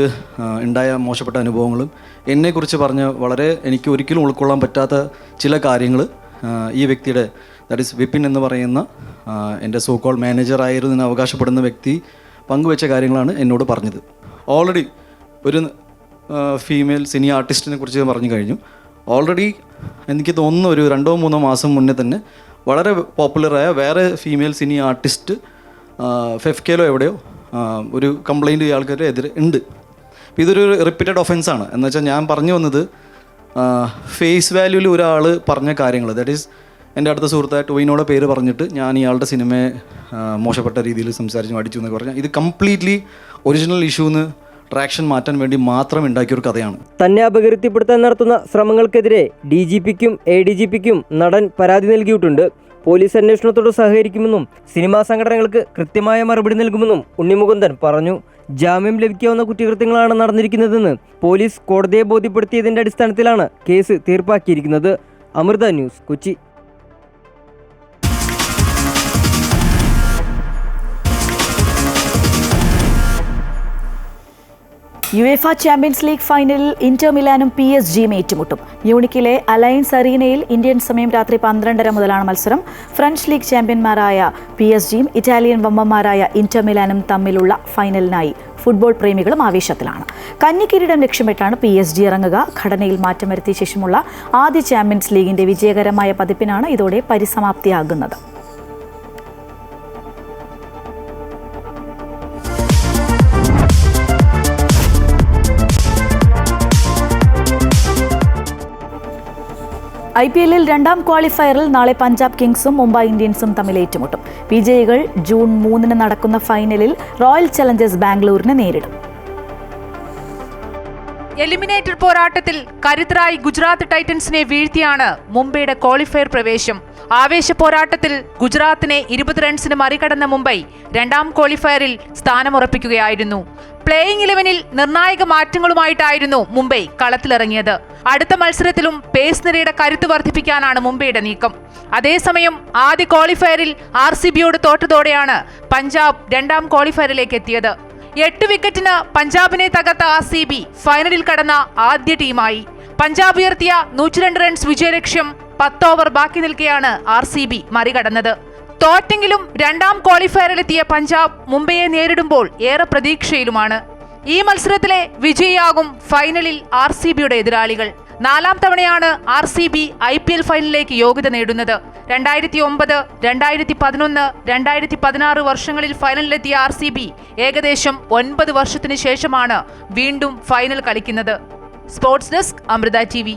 ഉണ്ടായ മോശപ്പെട്ട അനുഭവങ്ങളും എന്നെക്കുറിച്ച് പറഞ്ഞ് വളരെ എനിക്ക് ഒരിക്കലും ഉൾക്കൊള്ളാൻ പറ്റാത്ത ചില കാര്യങ്ങൾ ഈ വ്യക്തിയുടെ, ദാറ്റ് ഈസ് വിപിൻ എന്ന് പറയുന്ന എൻ്റെ സോകോൾ മാനേജറായിരുന്നു എന്ന് അവകാശപ്പെടുന്ന വ്യക്തി പങ്കുവെച്ച കാര്യങ്ങളാണ് എന്നോട് പറഞ്ഞത്. ഓൾറെഡി ഒരു ഫീമെയിൽ സിനി ആർട്ടിസ്റ്റിനെ കുറിച്ച് പറഞ്ഞു കഴിഞ്ഞു. ഓൾറെഡി എനിക്ക് തോന്നുന്നു ഒരു 2-3 മാസം മുന്നേ തന്നെ വളരെ പോപ്പുലറായ വേറെ ഫീമെയിൽ സിനി ആർട്ടിസ്റ്റ് ഫെഫ്കയിലോ എവിടെയോ ഒരു കംപ്ലൈൻറ്റ് ഇയാൾക്കെതിരെ എതിരെ ഉണ്ട്. ഇതൊരു റിപ്പീറ്റഡ് ഒഫൻസാണ്. എന്ന് വെച്ചാൽ ഞാൻ പറഞ്ഞു വന്നത് ഫേസ് വാല്യൂവിൽ ഒരാൾ പറഞ്ഞ കാര്യങ്ങൾ, ദാറ്റ് ഈസ് എൻ്റെ അടുത്ത സുഹൃത്തായ ടോവിനോയുടെ പേര് പറഞ്ഞിട്ട് ഞാൻ ഇയാളുടെ സിനിമയെ മോശപ്പെട്ട രീതിയിൽ സംസാരിച്ചു അടിച്ചു എന്നൊക്കെ പറഞ്ഞാൽ ഇത് കംപ്ലീറ്റ്ലി ഒറിജിനൽ ഇഷ്യൂന്ന് ട്രാക്ഷൻ മാറ്റാൻ വേണ്ടി മാത്രം ഉണ്ടാക്കിയൊരു കഥയാണ്. തന്നെ അപകീർത്തിപ്പെടുത്താൻ നടത്തുന്ന ശ്രമങ്ങൾക്കെതിരെ DGPക്കും ADGPക്കും നടൻ പരാതി നൽകിയിട്ടുണ്ട്. പോലീസ് അന്വേഷണത്തോട് സഹകരിക്കുമെന്നും സിനിമാ സംഘടനകൾക്ക് കൃത്യമായ മറുപടി നൽകുമെന്നും ഉണ്ണി മുകുന്ദൻ പറഞ്ഞു. ജാമ്യം ലഭിക്കാവുന്ന കുറ്റകൃത്യങ്ങളാണ് നടന്നിരിക്കുന്നതെന്ന് പോലീസ് കോടതിയെ ബോധ്യപ്പെടുത്തിയതിന്റെ അടിസ്ഥാനത്തിലാണ് കേസ് തീർപ്പാക്കിയിരിക്കുന്നത്. Amrita news, Kochi. UEFA champions league ഫൈനലിൽ ഇന്റർ മിലാനും PSG-യും ഏറ്റുമുട്ടും. മ്യൂണിക്കിലെ അലയൻസ് അറീനയിൽ ഇന്ത്യൻ സമയം രാത്രി 12:30 മുതലാണ് മത്സരം. ഫ്രഞ്ച് ലീഗ് ചാമ്പ്യന്മാരായ PSG-യും ഇറ്റാലിയൻ വമ്പന്മാരായ ഇന്റർ മിലാനും തമ്മിലുള്ള ഫൈനലിനായി ഫുട്ബോൾ പ്രേമികളും ആവേശത്തിലാണ്. കന്നിക്കിരീടം ലക്ഷ്യമിട്ടാണ് PSG ഇറങ്ങുക. ഘടനയിൽ മാറ്റം വരുത്തിയ ശേഷമുള്ള ആദ്യ ചാമ്പ്യൻസ് ലീഗിന്റെ വിജയകരമായ പതിപ്പിനാണ് ഇതോടെ പരിസമാപ്തിയാകുന്നത്. IPL-ൽ 2ാം ക്വാളിഫയറിൽ നാളെ പഞ്ചാബ് കിങ്സും മുംബൈ ഇന്ത്യൻസും തമ്മിൽ ഏറ്റുമുട്ടും. വിജയികൾ ജൂൺ 3 നടക്കുന്ന ഫൈനലിൽ റോയൽ ചലഞ്ചേഴ്സ് ബാംഗ്ലൂരിനെ നേരിടും. എലിമിനേറ്റർ പോരാട്ടത്തിൽ കരുത്തരായി ഗുജറാത്ത് ടൈറ്റൻസിനെ വീഴ്ത്തിയാണ് മുംബൈയുടെ ക്വാളിഫയർ പ്രവേശം. ആവേശ പോരാട്ടത്തിൽ ഗുജറാത്തിനെ 20 റൺസിന് മറികടന്ന മുംബൈ 2ാം ക്വാളിഫയറിൽ സ്ഥാനമുറപ്പിക്കുകയായിരുന്നു. പ്ലേയിങ് 11-ൽ നിർണായക മാറ്റങ്ങളുമായിട്ടായിരുന്നു മുംബൈ കളത്തിലിറങ്ങിയത്. അടുത്ത മത്സരത്തിലും പേസ് നിരയുടെ കരുത്ത് വർദ്ധിപ്പിക്കാനാണ് മുംബൈയുടെ നീക്കം. അതേസമയം ആദ്യ ക്വാളിഫയറിൽ RCBയോട് തോറ്റതോടെയാണ് പഞ്ചാബ് രണ്ടാം ക്വാളിഫയറിലേക്ക് എത്തിയത്. 8 വിക്കറ്റിന് പഞ്ചാബിനെ തകർത്ത RCB ഫൈനലിൽ കടന്ന ആദ്യ ടീമായി. പഞ്ചാബ് ഉയർത്തിയ 102 റൺസ് വിജയലക്ഷ്യം 10 ഓവർ ബാക്കി നിൽക്കെയാണ് RCB മറികടന്നത്. തോറ്റെങ്കിലും രണ്ടാം ക്വാളിഫയറിലെത്തിയ പഞ്ചാബ് മുംബൈയെ നേരിടുമ്പോൾ ഏറെ പ്രതീക്ഷയിലുമാണ്. ഈ മത്സരത്തിലെ വിജയിയാകും ഫൈനലിൽ RCBയുടെ എതിരാളികൾ. 4ാം തവണയാണ് RCB IPL ഫൈനലിലേക്ക് യോഗ്യത നേടുന്നത്. 2009, 2011, 2016 വർഷങ്ങളിൽ ഫൈനലിലെത്തിയ RCB ഏകദേശം 9 വർഷത്തിനു ശേഷമാണ് വീണ്ടും ഫൈനൽ കളിക്കുന്നത്. Sports desk, Amrita TV.